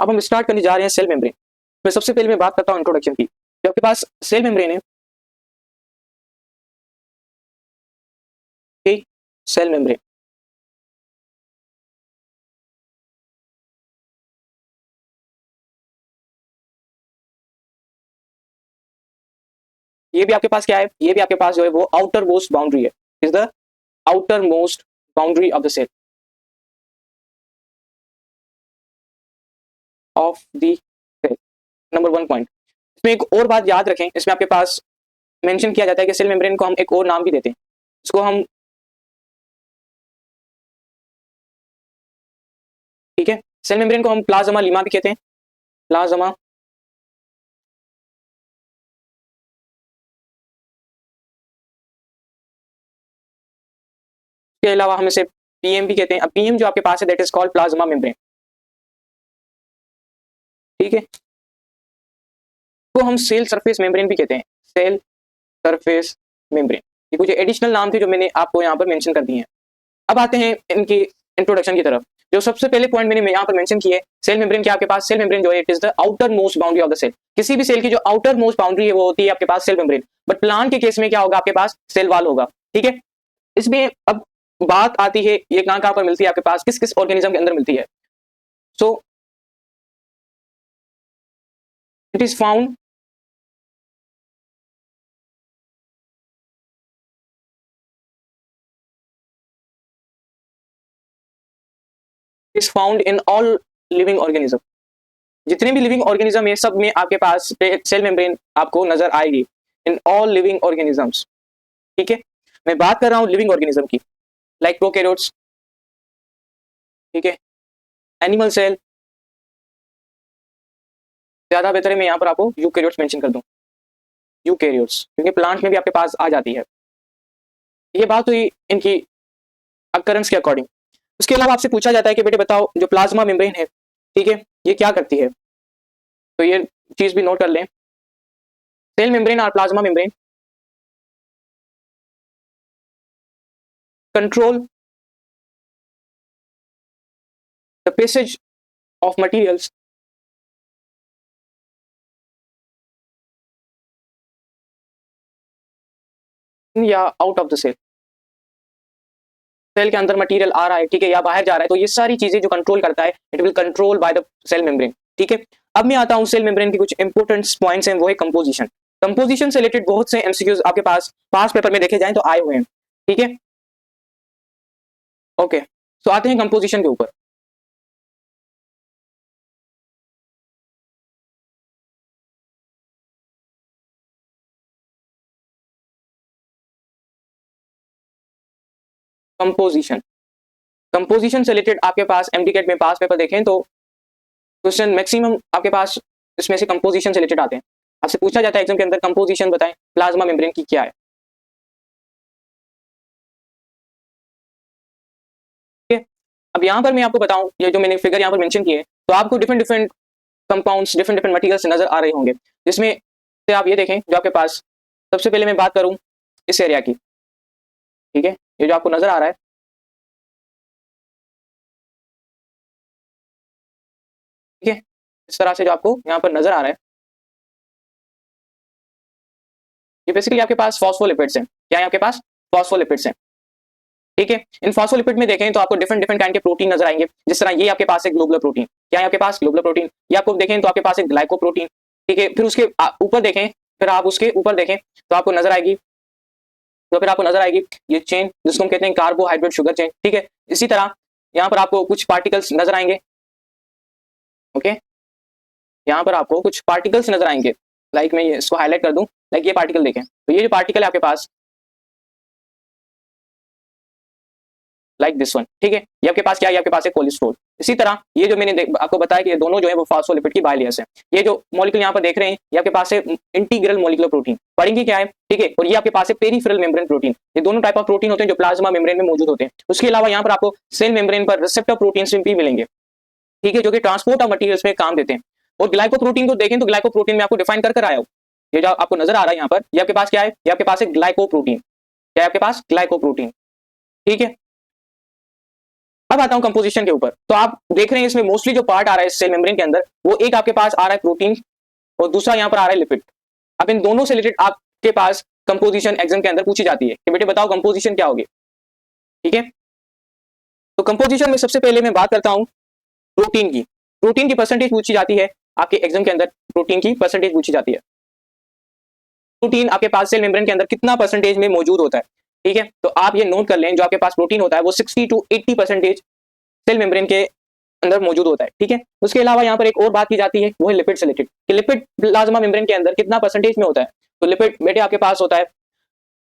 अब हम स्टार्ट करने जा रहे हैं सेल मेम्ब्रेन। मैं सबसे पहले मैं बात करता हूँ इंट्रोडक्शन की। जो आपके पास सेल मेम्ब्रेन है, सेल मेम्ब्रेन, ये भी आपके पास क्या है, ये भी आपके पास जो है वो आउटर मोस्ट बाउंड्री है, is the outer most boundary of the cell of the cell. Number one point. इसमें एक और बात याद रखें, इसमें आपके पास मेंशन किया जाता है कि सेल मेम्ब्रेन को हम एक और नाम भी देते हैं, इसको हम, ठीक है, सेल मेम्ब्रेन को हम प्लाज्मा लीमा भी कहते हैं, प्लाज्मा के अलावा हम इसे पीएम भी कहते हैं। अब पीएम जो आपके पास है that is called plasma membrane, ठीक है, तो हम सेल सरफेस मेम्ब्रेन भी कहते हैं, सेल सरफेस मेम्ब्रेन। ये कुछ एडिशनल नाम थे जो मैंने आपको यहाँ पर मेंशन कर दिए हैं। अब आते हैं इनकी इंट्रोडक्शन की तरफ। जो सबसे पहले पॉइंट मैंने यहाँ पर मेंशन किया है, सेल मेम्ब्रेन क्या आपके पास, सेल मेम्ब्रेन जो है it is the outer most boundary of the cell. किसी भी सेल की जो आउटर मोस्ट बाउंड्री है वो होती है आपके पास सेल मेम्ब्रेन। बट प्लांट के केस में क्या होगा, आपके पास सेल वॉल होगा, ठीक है। इसमें अब बात आती है ये कहाँ कहाँ पर मिलती है आपके पास, किस किस ऑर्गेनिज्म के अंदर मिलती है। So it is found is found in all living organism. जितने भी लिविंग ऑर्गेनिज्म है सब में आपके पास सेल मेम्ब्रेन आपको नजर आएगी, इन ऑल लिविंग ऑर्गेनिजम्स, ठीक है। मैं बात कर रहा हूँ लिविंग ऑर्गेनिज्म की, लाइक प्रोकैरियोट्स, ठीक है, एनिमल सेल, ज्यादा बेहतर है मैं यहाँ पर आपको यूकैरियोट्स मेंशन कर दूं, यूकैरियोट्स, क्योंकि प्लांट में भी आपके पास आ जाती है। ये बात हुई इनकी अकरेंस के अकॉर्डिंग। उसके अलावा आपसे पूछा जाता है कि बेटे बताओ जो प्लाज्मा मेम्ब्रेन है, ठीक है, ये क्या करती है, तो ये चीज भी नोट कर लें। सेल मेम्ब्रेन और plasma membrane control the passage of materials in या out of the cell. Cell के अंदर मटेरियल आ रहा है, ठीक है, या बाहर जा रहा है, तो ये सारी चीजें जो कंट्रोल करता है it will control by the cell membrane, ठीक है। अब मैं आता हूं सेल मेम्ब्रेन की कुछ इंपॉर्टेंट पॉइंट्स हैं, वो है कंपोजिशन। कंपोजिशन से रिलेटेड बहुत से एमसीक्यूज आपके पास पास पेपर में देखे जाएं तो आए हुए हैं, ठीक है, ओके। तो आते हैं कंपोजिशन के ऊपर। कंपोजिशन, कंपोजिशन से रिलेटेड आपके पास एमडीकेट में पास पेपर देखें तो क्वेश्चन मैक्सिमम आपके पास इसमें से कंपोजिशन से रिलेटेड आते हैं। आपसे पूछा जाता है एग्जाम के अंदर कंपोजिशन बताएं प्लाज्मा मेम्ब्रेन की क्या है, ठीक है। अब यहाँ पर मैं आपको बताऊं, ये जो मैंने फिगर यहाँ पर मेंशन किए तो आपको different different compounds, different different materials नजर आ रहे होंगे, जिसमें से आप ये देखें जो आपके पास, सबसे पहले मैं बात करूं इस एरिया की, ठीक है, ये जो आपको नजर आ रहा है, ठीक है, इस तरह से जो आपको यहाँ पर नजर आ रहा है, ये बेसिकली आपके पास फॉस्फोलिपिड्स हैं। क्या है आपके पास, फॉस्फोलिपिड्स हैं, ठीक है। इन फॉस्फोलिपिड में देखें तो आपको डिफरेंट डिफरेंट काइंड के प्रोटीन नजर आएंगे, जिस तरह ये आपके पास एक ग्लोबुलर प्रोटीन, क्या है आपके पास, ग्लोबुलर प्रोटीन। ये आपको देखें तो आपके पास एक ग्लाइकोप्रोटीन, ठीक है। फिर उसके ऊपर देखें, फिर आप उसके ऊपर देखें तो आपको नजर आएगी, तो फिर आपको नजर आएगी ये चेन जिसको हम कहते हैं कार्बोहाइड्रेट शुगर चेन, ठीक है। इसी तरह यहाँ पर आपको कुछ पार्टिकल्स नजर आएंगे, ओके, यहाँ पर आपको कुछ पार्टिकल्स नजर आएंगे, लाइक मैं ये इसको हाईलाइट कर दूं, लाइक ये पार्टिकल देखें, तो ये जो पार्टिकल है आपके पास लाइक दिस वन, ठीक है, ये आपके पास क्या है, आपके पास है कोलेस्ट्रॉल। इसी तरह ये जो मैंने आपको बताया कि ये दोनों जो है वो फॉस्फोलिपिड की बाइलेयर्स हैं। ये जो मॉलिक्यूल यहाँ पर देख रहे हैं ये आपके पास है इंटीग्रल मॉलिक्यूलर प्रोटीन, पढ़ेंगे क्या है, ठीक है। और ये आपके पास है पेरिफेरल मेम्ब्रेन प्रोटीन। ये दोनों टाइप ऑफ प्रोटीन होते हैं जो प्लाज्मा मेम्ब्रेन में मौजूद होते हैं। उसके अलावा यहाँ पर आपको सेल मेम्ब्रेन पर रिसेप्टर प्रोटीन भी मिलेंगे, ठीक है, जो कि ट्रांसपोर्ट ऑफ मटीरियल्स में काम देते हैं। और ग्लाइकोप्रोटीन को देखें तो ग्लाइकोप्रोटीन में आपको डिफाइन कर आया हो, ये जो आपको नजर आ रहा है यहाँ पर, ये आपके पास क्या है, ये आपके पास है ग्लाइकोप्रोटीन, क्या है आपके पास, ग्लाइकोप्रोटीन, ठीक है। अब आता हूं कंपोजिशन के ऊपर। तो आप देख रहे हैं इसमें मोस्टली जो पार्ट आ रहा है सेल मेम्ब्रेन के अंदर, वो एक आपके पास आ रहा है प्रोटीन और दूसरा यहाँ पर आ रहा है लिपिड। अब इन दोनों से रिलेटेड आपके पास कंपोजिशन एग्जाम के अंदर पूछी जाती है कि बेटे बताओ कंपोजिशन क्या होगी। ठीक है, तो कंपोजिशन में सबसे पहले मैं बात करता हूं प्रोटीन की। प्रोटीन की परसेंटेज पूछी जाती है आपके एग्जाम के अंदर, प्रोटीन की परसेंटेज पूछी जाती है। प्रोटीन आपके पास सेल मेम्ब्रेन के अंदर कितना परसेंटेज में मौजूद होता है। ठीक है, तो आप ये नोट कर लें, जो आपके पास प्रोटीन होता है वो 60 to 80% सेल मेम्ब्रेन के अंदर मौजूद होता है। ठीक है, उसके अलावा यहाँ पर एक और बात की जाती है, वो है लिपिड से रिलेटेड कि लिपिड प्लाज्मा मेम्ब्रेन के अंदर कितना परसेंटेज में होता है। तो लिपिड बेटे आपके पास होता है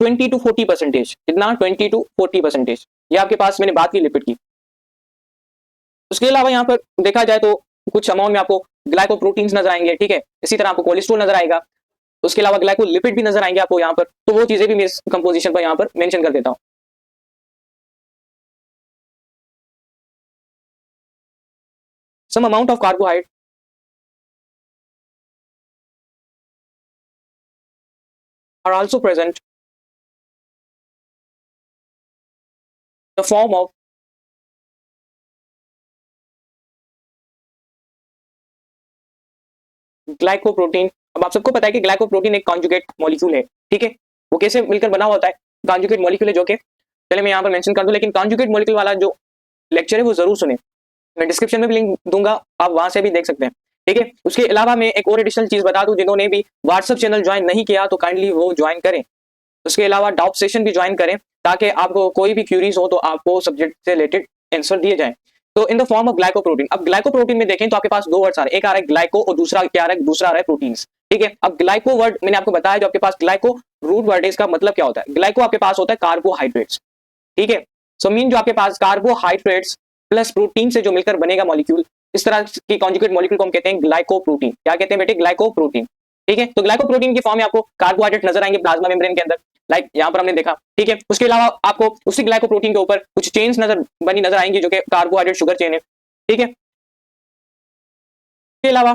20 to 40%। कितना? 20 to 40%। ये आपके पास मैंने बात की लिपिड की। उसके अलावा यहाँ पर देखा जाए तो कुछ अमाउंट में आपको ग्लाइकोप्रोटीन्स नजर आएंगे। ठीक है, इसी तरह आपको कोलेस्ट्रॉल नजर आएगा, उसके अलावा ग्लाइकोलिपिड भी नजर आएंगे आपको यहाँ पर। तो वो चीजें भी मैं इस कंपोजिशन पर यहाँ पर मेंशन कर देता हूँ। Some amount of carbohydrate are also present in the form of glycoprotein. अब आप सबको पता है कि ग्लाइकोप्रोटीन एक कॉन्जुगेट मॉलिक्यूल है। ठीक है, वो कैसे मिलकर बना होता है? कॉन्जुगेट मॉलिक्यूल है, जो कि पहले मैं यहाँ पर मेंशन कर दूं, लेकिन कॉन्जुगेट मॉलिक्यूल वाला जो लेक्चर है वो जरूर सुने, मैं डिस्क्रिप्शन में भी लिंक दूंगा, आप वहां से भी देख सकते हैं। ठीक है, उसके अलावा मैं एक और एडिशनल चीज बता दूं, जिन्होंने भी व्हाट्सएप चैनल ज्वाइन नहीं किया तो काइंडली वो ज्वाइन करें। उसके अलावा डाउट सेशन भी ज्वाइन करें, ताकि आपको कोई भी क्यूरीज हो तो आपको सब्जेक्ट से रिलेटेड आंसर दिए जाएं। तो in the form of glycoprotein. अब ग्लाइकोप्रोटीन में देखें तो आपके पास दो वर्ड्स आ रहे हैं, एक आ रहा है ग्लाइको और दूसरा क्या आ रहा है? दूसरा आ रहा है प्रोटीन्स। ठीक है, अब ग्लाइको वर्ड मैंने आपको बताया, जो आपके पास ग्लाइको रूट वर्ड है, इसका मतलब क्या होता है? ग्लाइको आपके पास होता है कार्बोहाइड्रेट्स। ठीक है, सो मीन जो आपके पास कार्बोहाइड्रेट्स प्लस प्रोटीन से जो मिलकर बनेगा मॉलिक्यूल, इस तरह की कॉन्जुगेट मॉलिक्यूल को हम कहते हैं ग्लाइकोप्रोटीन। क्या कहते हैं बेटे? ग्लाइकोप्रोटीन। ठीक है, तो ग्लाइकोप्रोटीन की फॉर्म में आपको कार्बोहाइड्रेट नजर आएंगे प्लाज्मा मेम्ब्रेन के अंदर, लाइक यहाँ पर हमने देखा। ठीक है, उसके अलावा आपको उसी ग्लाइकोप्रोटीन के ऊपर कुछ चेन्स नजर आएंगी, जो कि कार्बोहाइड्रेट शुगर चेन है। ठीक है, इसके अलावा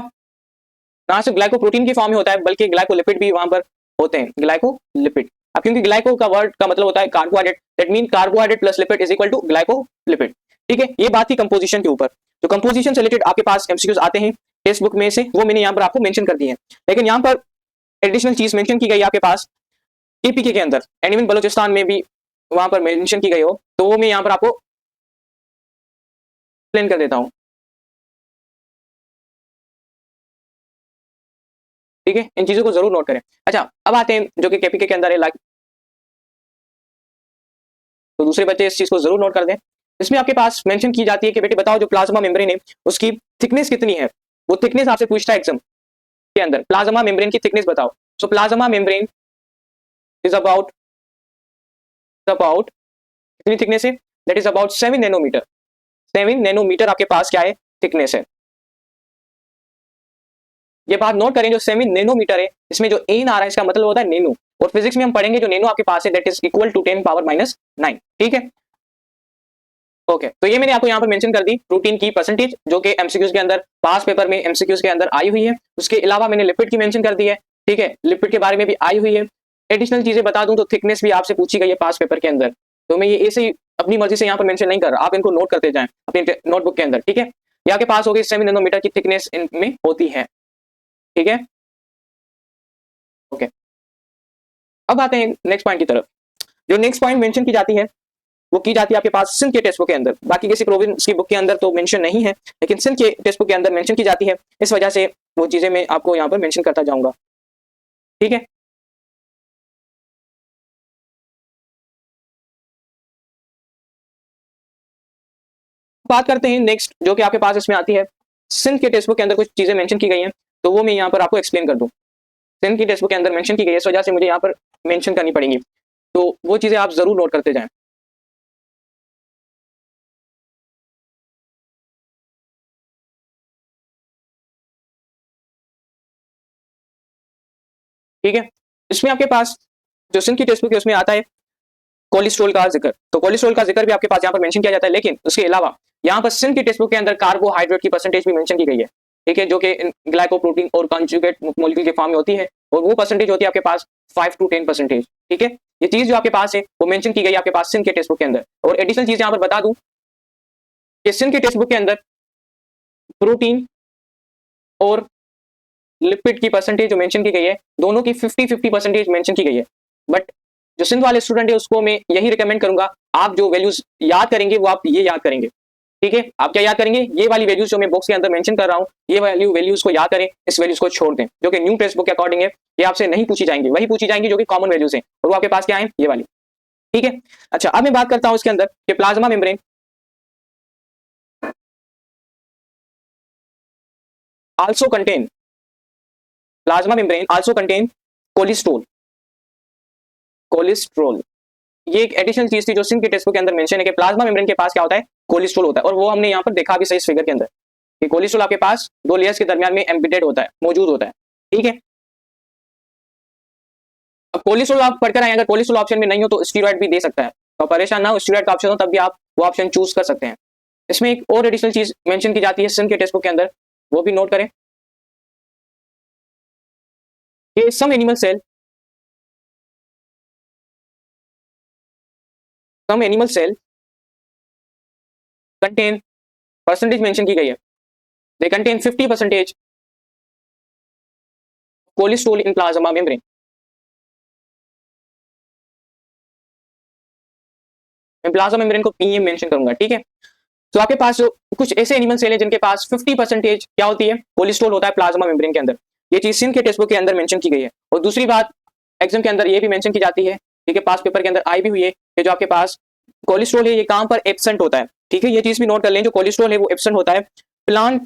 ना सिर्फ ग्लाइकोप्रोटीन की फॉर्म में होता है, बल्कि ग्लाइकोलिपिड भी वहां पर होते हैं, ग्लाइकोलिपिड। अब क्योंकि ग्लाइको का वर्ड का मतलब होता है carbohydrate, that mean carbohydrate plus lipid is equal to glycolipid. ठीक है, ये बात थी कंपोजिशन के ऊपर। तो कंपोजिशन से रिलेटेड आपके पास एमसीक्यूज आते हैं टेक्स्ट बुक में से, वो मैंने यहाँ पर आपको मेंशन कर दी है। लेकिन यहाँ पर एडिशनल चीज मेंशन की गई आपके पास केपीके के अंदर, एंड इवन बलोचिस्तान में भी वहां पर मेंशन की गई हो, तो वो मैं यहाँ पर आपको एक्सप्लेन कर देता हूँ। ठीक है, इन चीजों को जरूर नोट करें। अच्छा, अब आते हैं जो कि केपीके के अंदर है, लाइक, तो दूसरे बच्चे इस चीज को जरूर नोट कर दें। इसमें आपके पास मेंशन की जाती है कि बेटे बताओ जो प्लाज्मा मेम्ब्रेन है उसकी थिकनेस कितनी है। वो थिकनेस आपसे पूछता है एग्जाम के अंदर, प्लाज्मा मेम्ब्रेन की थिकनेस बताओ। So plasma membrane is about कितनी थिकनेस है? That is about 7 nanometer. 7 nanometer आपके पास क्या है? थिकनेस है। ये बात नोट करें, जो 7 नैनोमीटर है, इसमें जो एन आ रहा है इसका मतलब होता है नैनो, और फिजिक्स में हम पढ़ेंगे जो नैनो आपके पास है दैट इज इक्वल टू 10⁻⁹। ठीक है, ओके, तो ये मैंने आपको यहाँ पर मेंशन कर दी प्रोटीन की परसेंटेज, जो कि एमसीक्यूज के अंदर पास पेपर में एमसीक्यूज के अंदर आई हुई है। उसके अलावा मैंने लिपिड की मेंशन कर दी है। ठीक है, लिपिड के बारे में भी आई हुई है। एडिशनल चीजें बता दूं तो थिकनेस भी आपसे पूछी गई है पास पेपर के अंदर, तो मैं ये ऐसे ही अपनी मर्जी से यहाँ पर मेंशन नहीं कर रहा, आप इनको नोट करते जाएं अपने नोटबुक के अंदर। ठीक है, यहाँ के पास होगी 7 नैनोमीटर की थिकनेस इनमें होती है। ठीक है, ओके, अब आते हैं नेक्स्ट पॉइंट की तरफ। जो नेक्स्ट पॉइंट मेंशन की जाती है वो की जाती है आपके पास सिंध के टेक्स्ट बुक के अंदर। बाकी किसी प्रोविंस की बुक के अंदर तो मेंशन नहीं है, लेकिन सिंध के टेक्स्ट बुक के अंदर मेंशन की जाती है। इस वजह से वो चीजें मैं आपको यहाँ पर मेंशन करता जाऊंगा। ठीक है, बात करते हैं नेक्स्ट जो कि आपके पास इसमें आती है। सिंध के टेक्स्ट बुक के अंदर कुछ चीजें मेंशन की गई हैं, तो वो मैं यहाँ पर आपको एक्सप्लेन कर दूं। सिंध की टेक्स्ट बुक के अंदर मेंशन की गई है, इस वजह से मुझे यहाँ पर मेंशन करनी पड़ेंगी, तो वो चीजें आप जरूर नोट करते जाएं। ठीक है, इसमें आपके पास जो सिंध की टेक्स्ट बुक है उसमें आता है कोलेस्ट्रॉल का जिक्र, तो कोलेस्ट्रॉल का जिक्र भी आपके पास यहाँ पर मेंशन किया जाता है। लेकिन उसके अलावा यहाँ पर सिंध की टेक्स्ट बुक के अंदर कार्बोहाइड्रेट की परसेंटेज भी मेंशन की गई है। ठीक है, जो कि ग्लाइकोप्रोटीन और कॉन्जुगेट मॉलिक्यूल के फॉर्म में होती है, और वो परसेंटेज होती है आपके पास 5 to 10%। ठीक है, ये चीज जो आपके पास है वो मेंशन की गई आपके पास सिंध के टेक्स्ट बुक के अंदर। और एडिशनल चीज यहाँ पर बता दूं क्वेश्चन के टेक्स्ट बुक के अंदर प्रोटीन और लिपिड की परसेंटेज जो मेंशन की गई है, दोनों की 50-50% मेंशन की गई है। बट जो सिंध वाले स्टूडेंट है उसको मैं यही रिकमेंड करूंगा, आप जो वैल्यूज याद करेंगे वो आप ये याद करेंगे। ठीक है, आप क्या याद करेंगे, ये वाली वैल्यूज जो मैं बॉक्स के अंदर मेंशन कर रहा हूँ, ये वैल्यूज को याद करें, इस वैल्यूज को छोड़ दें जो कि न्यू टेक्स्ट बुक के अकॉर्डिंग है, ये आपसे नहीं पूछी जाएंगी, वही पूछी जाएंगी जो कि कॉमन वैल्यूज हैं, और वो आपके पास क्या है, ये वाली। ठीक है, अच्छा अब मैं बात करता हूं इसके अंदर कि plasma membrane also contain plasma membrane also contain cholesterol. Cholesterol ये एक एडिशनल चीज थी जो सिंह के टेक्स्ट बुक के अंदर मेंशन है कि प्लाज्मा मेम्ब्रेन के पास क्या होता है, कोलेस्ट्रॉल होता है, और वो हमने यहाँ पर देखा भी सही इस फिगर के अंदर कि कोलेस्ट्रॉल आपके पास दो लेयर्स के दरमियान में एम्बेडेड होता है, मौजूद होता है। ठीक है, अब कोलेस्ट्रॉल आप पढ़कर आए, अगर कोलेस्ट्रॉल ऑप्शन में नहीं हो तो स्टीरॉइड भी दे सकता है, तो परेशान ना हो, स्टीरॉइड का ऑप्शन हो तब भी आप वो ऑप्शन चूज कर सकते हैं। इसमें एक और एडिशनल चीज मेंशन की जाती है सिंह के टेक्स्ट बुक के अंदर, वो भी नोट करें कि some animal cell contain, percentage mention की गई है, they contain 50% cholesterol in plasma membrane. मैं प्लाज्मा मेम्ब्रेन को पीएम मेंशन करूंगा। ठीक है, तो आपके पास जो कुछ ऐसे एनिमल सेल है जिनके पास 50% क्या होती है, कोलेस्ट्रॉल होता है प्लाज्मा मेम्ब्रेन के अंदर, ये चीज सिंह के टेक्स्ट बुक के अंदर मेंशन की गई है। और दूसरी बात, एग्जाम के अंदर ये भी मेंशन की जाती है, ठीक है, पास पेपर के अंदर आई भी हुई है कि जो आपके पास कोलेस्ट्रॉल है ये कहां पर एब्सेंट होता है। ठीक है, ये चीज भी नोट कर लें, जो कोलेस्ट्रॉल है वो एब्सेंट होता है प्लांट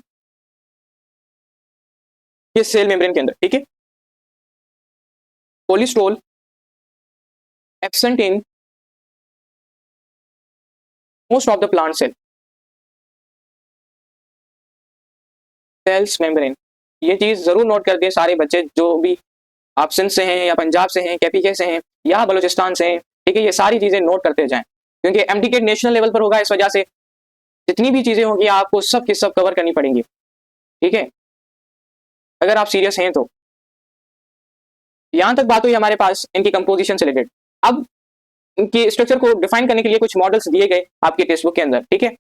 के सेल मेम्ब्रेन के अंदर। ठीक है, cholesterol absent in most of the plant cells membrane. ये चीज जरूर नोट कर दें सारे बच्चे जो भी आप सिंध से हैं या पंजाब से हैं, केपीके से हैं या बलूचिस्तान से हैं। ठीक है, ये सारी चीजें नोट करते जाएं, क्योंकि एमडीके नेशनल लेवल पर होगा, इस वजह से जितनी भी चीजें होंगी आपको सब की सब कवर करनी पड़ेंगी। ठीक है, अगर आप सीरियस हैं तो। यहां तक बात हुई हमारे पास इनकी कंपोजिशन से रिलेटेड। अब इनके स्ट्रक्चर को डिफाइन करने के लिए कुछ मॉडल्स दिए गए आपके टेक्स्ट बुक के अंदर। ठीक है,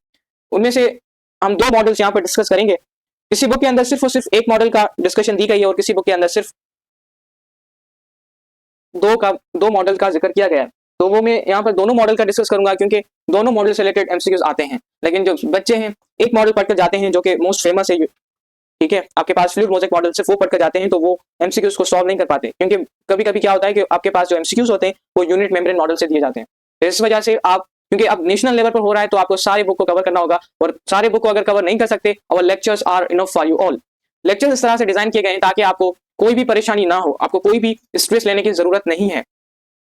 उनमें से हम दो मॉडल्स यहाँ पर डिस्कस करेंगे। किसी बुक के अंदर सिर्फ और सिर्फ एक मॉडल का डिस्कशन दी गई है और किसी बुक के अंदर सिर्फ दो मॉडल का जिक्र किया गया है। तो वो मैं यहाँ पर दोनों मॉडल का डिस्कस करूंगा, क्योंकि दोनों मॉडल से रिलेटेड एमसीक्यूज आते हैं। लेकिन जो बच्चे हैं एक मॉडल पढ़कर जाते हैं जो कि मोस्ट फेमस है, ठीक है, आपके पास फ्लूइड मोज़ेक मॉडल सिर्फ वो पढ़कर जाते हैं, तो वो एमसीक्यूज को सॉल्व नहीं कर पाते, क्योंकि कभी कभी क्या होता है कि आपके पास जो एमसीक्यूज होते हैं वो यूनिट मेम्ब्रेन मॉडल से दिए जाते हैं। तो इस वजह से आप, क्योंकि अब नेशनल लेवल पर हो रहा है, तो आपको सारे बुक को कवर करना होगा, और सारे बुक को अगर कवर नहीं कर सकते, और lectures are enough for you all. Lectures इस तरह से डिजाइन किए गए हैं ताकि आपको कोई भी परेशानी ना हो, आपको कोई भी स्ट्रेस लेने की जरूरत नहीं है।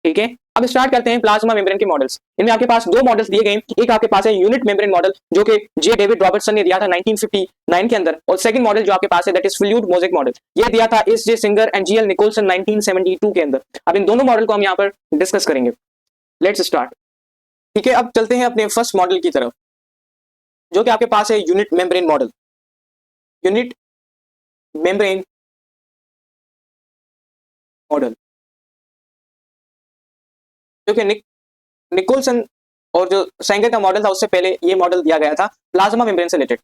ठीक है, अब स्टार्ट करते हैं प्लाज्मा मेम्ब्रेन के मॉडल्स। इनमें आपके पास दो मॉडल्स दिए गए हैं, एक आपके पास है यूनिट मेम्ब्रेन मॉडल जो कि जे डेविड रॉबर्टसन ने दिया था 1959 के अंदर, और सेकंड मॉडल जो आपके पास है that is fluid mosaic model, ये दिया था S J Singer and GL Nicolson 1972 के अंदर। अब इन दोनों मॉडल को हम यहाँ पर डिस्कस करेंगे। Let's start. ठीक है, अब चलते हैं अपने फर्स्ट मॉडल की तरफ, जो कि आपके पास है unit membrane model. Unit membrane model जो कि निकोलसन और जो सेंगर का मॉडल था उससे पहले ये मॉडल दिया गया था प्लाज्मा मेम्ब्रेन से रिलेटेड।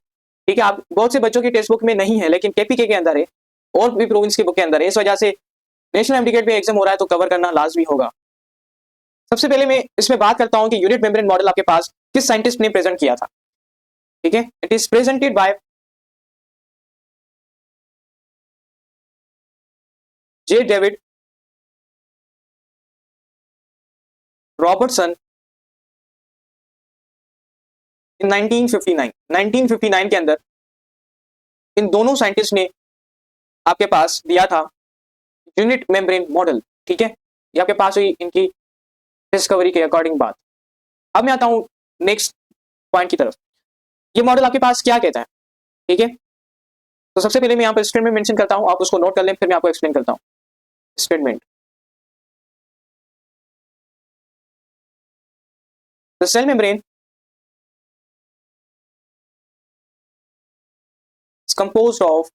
ठीक है, आप बहुत से बच्चों की टेक्स्ट बुक में नहीं है, लेकिन केपीके के अंदर है और भी प्रोविंस की बुक के अंदर है, इस वजह से नेशनल एमडीकेट में एग्जाम हो रहा है तो कवर करना लाजमी होगा। सबसे पहले मैं इसमें बात करता हूं कि यूनिट मेम्ब्रेन मॉडल आपके पास किस साइंटिस्ट ने प्रेजेंट किया था। ठीक है, it is presented by J David Robertson in 1959 के अंदर इन दोनों साइंटिस्ट ने आपके पास दिया था यूनिट मेम्ब्रेन मॉडल। ठीक है, ये आपके पास हुई इनकी डिस्कवरी के अकॉर्डिंग बात। अब मैं आता हूं नेक्स्ट पॉइंट की तरफ। ये मॉडल आपके पास क्या कहता है। ठीक है, तो सबसे पहले मैं यहाँ पर स्टेटमेंट मेंशन करता हूं, आप उसको नोट कर लें, फिर मैं आपको एक्सप्लेन करता हूं। Statement, the cell membrane is composed of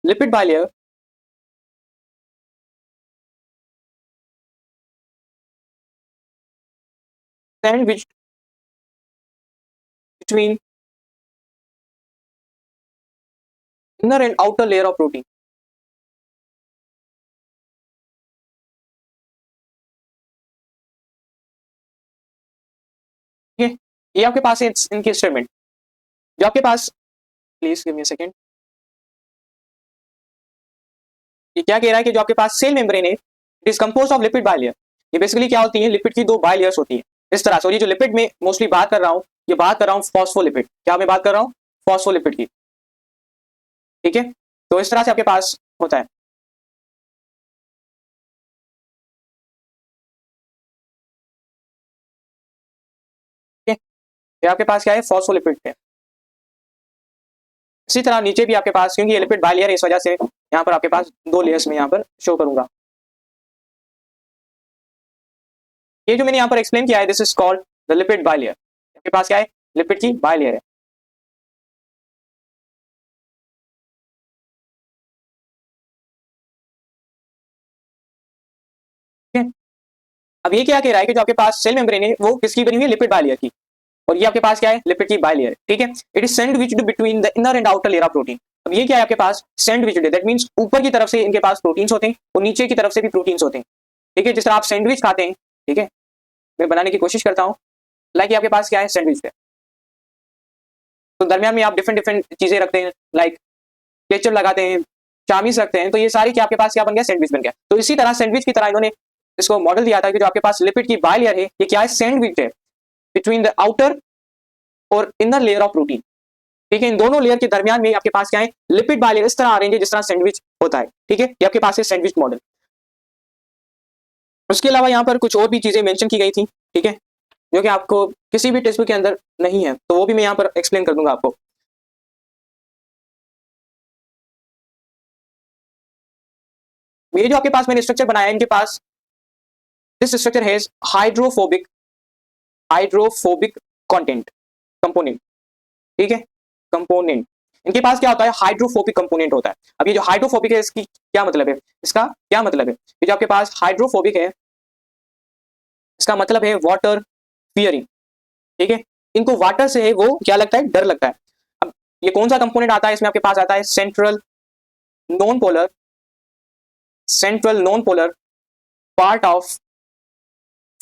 lipid bilayer sandwiched between inner and outer layer of protein. ये आपके पास है इनकी स्टेटमेंट जो आपके पास, please give me a second. ये क्या कह रहा है कि जो आपके पास सेल मेम्ब्रेन है it is composed of lipid bilayer. ये बेसिकली क्या होती है, लिपिड की दो बाइलेयर्स होती है इस तरह से। और ये जो लिपिड में मोस्टली बात कर रहा हूँ, ये बात कर रहा हूँ फॉस्फोलिपिड। क्या मैं बात कर रहा हूँ, फॉस्फोलिपिड की, ठीक है। तो इस तरह से आपके पास होता है। ये आपके पास क्या है, फॉस्फोलिपिड है। इसी तरह नीचे भी आपके पास, क्योंकि ये लिपिड बाइलेयर है इस वजह से यहाँ पर आपके पास दो लेयर्स में यहाँ पर शो करूंगा। ये जो मैंने यहाँ पर एक्सप्लेन किया है this is called the lipid bilayer. आपके पास क्या है, लिपिड की बाइलेयर है। ठीक है। अब ये क्या कह रहा है कि जो आपके पास सेल मेम्ब्रेन है वो किसकी बनी हुई है, लिपिड बाइलेयर की। और ये आपके पास क्या है, लिपिड की बाइलेयर, ठीक है। It is sandwiched between the inner and outer layer of protein. अब ये क्या है आपके पास, सैंडविच्ड है, दैट मींस ऊपर की तरफ से इनके पास प्रोटीन्स होते हैं और नीचे की तरफ से भी प्रोटीन्स होते हैं, ठीक है। जिस तरह आप सैंडविच खाते हैं, ठीक है, मैं बनाने की कोशिश करता हूँ, लाइक आपके पास क्या है, सैंडविच है। तो दरमियान में आप डिफरेंट डिफरेंट चीजें रखते हैं, लाइक केचप लगाते हैं, चामीस रखते हैं, तो ये सारी क्या आपके पास क्या बन गया, सैंडविच बन गया। तो इसी तरह सैंडविच की तरह इन्होंने इसको मॉडल दिया था कि जो आपके पास लिपिड की बाइलेयर है ये क्या है, सैंडविच है बिटवीन द आउटर और इनर लेयर ऑफ प्रोटीन, ठीक है। इन दोनों लेयर के दरमियान में आपके पास क्या है, लिपिड बाइलेयर इस तरह अरेंज है जिस तरह सैंडविच होता है, ठीक है। ये आपके पास है सैंडविच मॉडल। उसके अलावा यहाँ पर कुछ और भी चीजें मेंशन की गई थी, ठीक है, जो कि आपको किसी भी टेक्स्ट बुक के अंदर नहीं है, तो वो भी मैं यहाँ पर एक्सप्लेन कर दूंगा आपको। ये जो आपके पास मैंने स्ट्रक्चर बनाया है, इनके पास this structure has hydrophobic content component, ठीक है, कंपोनेंट। इनके पास क्या होता है, हाइड्रोफोबिक कंपोनेंट होता है। अब ये जो हाइड्रोफोबिक है इसकी क्या मतलब है, इसका क्या मतलब है, ये जो आपके पास हाइड्रोफोबिक है इसका मतलब है वाटर फियरिंग, ठीक है। इनको वाटर से है वो क्या लगता है, डर लगता है। अब ये कौन सा कंपोनेंट आता है, इसमें आपके पास आता है central non polar part of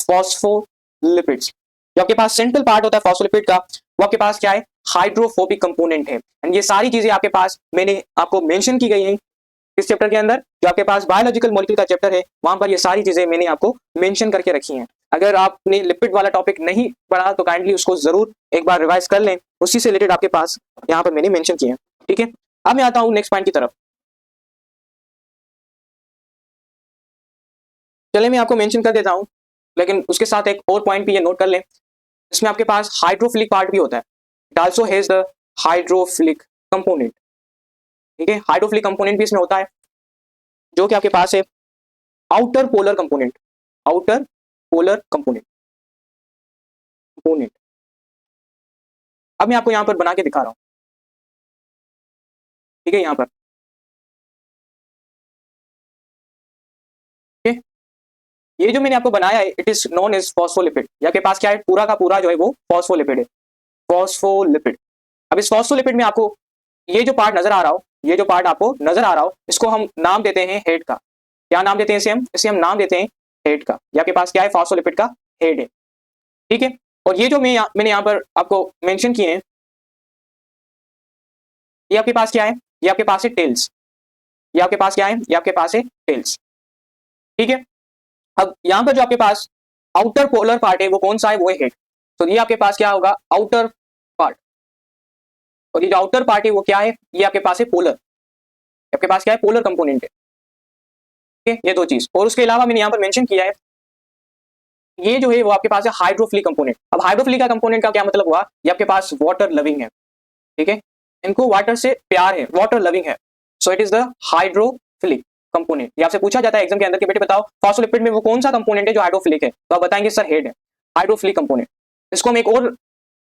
phospholipids. जो आपके पास सेंट्रल पार्ट होता है फॉस्फोलिपिड का, वो आपके पास क्या है, हाइड्रोफोबिक कंपोनेंट है। एंड ये सारी चीजें आपके पास मैंने आपको मेंशन की गई हैं इस चैप्टर के अंदर। जो आपके पास बायोलॉजिकल मॉलिक्यूल का चैप्टर है वहां पर ये सारी चीजें मैंने आपको मेंशन करके रखी हैं। अगर आपने लिपिड वाला टॉपिक नहीं पढ़ा तो काइंडली उसको जरूर एक बार रिवाइज कर लें, उसी से रिलेटेड आपके पास यहाँ पर मैंने मेंशन किए हैं, ठीक है। अब मैं आता हूँ नेक्स्ट पॉइंट की तरफ। चले मैं आपको मेंशन कर देता हूँ, लेकिन उसके साथ एक और पॉइंट भी ये नोट कर लें, इसमें आपके पास हाइड्रोफिलिक पार्ट भी होता है। It also has the hydrophilic component, ठीक है। हाइड्रोफिलिक कंपोनेंट भी इसमें होता है जो कि आपके पास है outer polar component, outer polar component component. अब मैं आपको यहां पर बना के दिखा रहा हूं, ठीक है, यहां पर, ठीक है। ये जो मैंने आपको बनाया है it is known as phospholipid. आपके पास क्या है, पूरा का पूरा जो है वो फॉस्फोलिपिड है, फॉस्फोलिपिड। अब इस फॉस्फोलिपिड में आपको ये जो पार्ट नजर आ रहा हो, ये जो पार्ट आपको नजर आ रहा हो, इसको हम नाम देते हैं हेड का। क्या नाम देते हैं इसे हम नाम देते हैं हेड का। ये आपके पास क्या है, फॉस्फोलिपिड का हेड है, ठीक है। और ये जो मैंने यहाँ पर आपको मेंशन किए हैं, ये आपके पास क्या है, ये आपके पास है टेल्स। ये आपके पास क्या है, ये आपके पास है टेल्स, ठीक है। अब यहाँ पर जो आपके पास आउटर पोलर पार्ट है वो कौन सा है, वो है हेड। तो ये आपके पास क्या होगा, आउटर पार्ट। और ये जो आउटर पार्ट है वो क्या है, ये आपके पास है पोलर। आपके पास क्या है, पोलर कंपोनेंट है, ठीक है। ये दो चीज। और उसके अलावा मैंने यहाँ पर मेंशन किया है ये जो है वो आपके पास है हाइड्रोफिलिक कंपोनेंट। अब हाइड्रोफिलिक का कंपोनेंट का क्या मतलब हुआ, ये आपके पास वाटर लविंग है, ठीक है। इनको वाटर से प्यार है, वाटर लविंग है, so it is the hydrophilic component. ये आपसे पूछा जाता है एग्जाम के अंदर कि बेटे बताओ फॉस्फोलिपिड में वो कौन सा कंपोनेंट है जो हाइड्रोफिलिक है, तो आप बताएंगे सर हेड है, हाइड्रोफिलिक कंपोनेंट। इसको हम एक और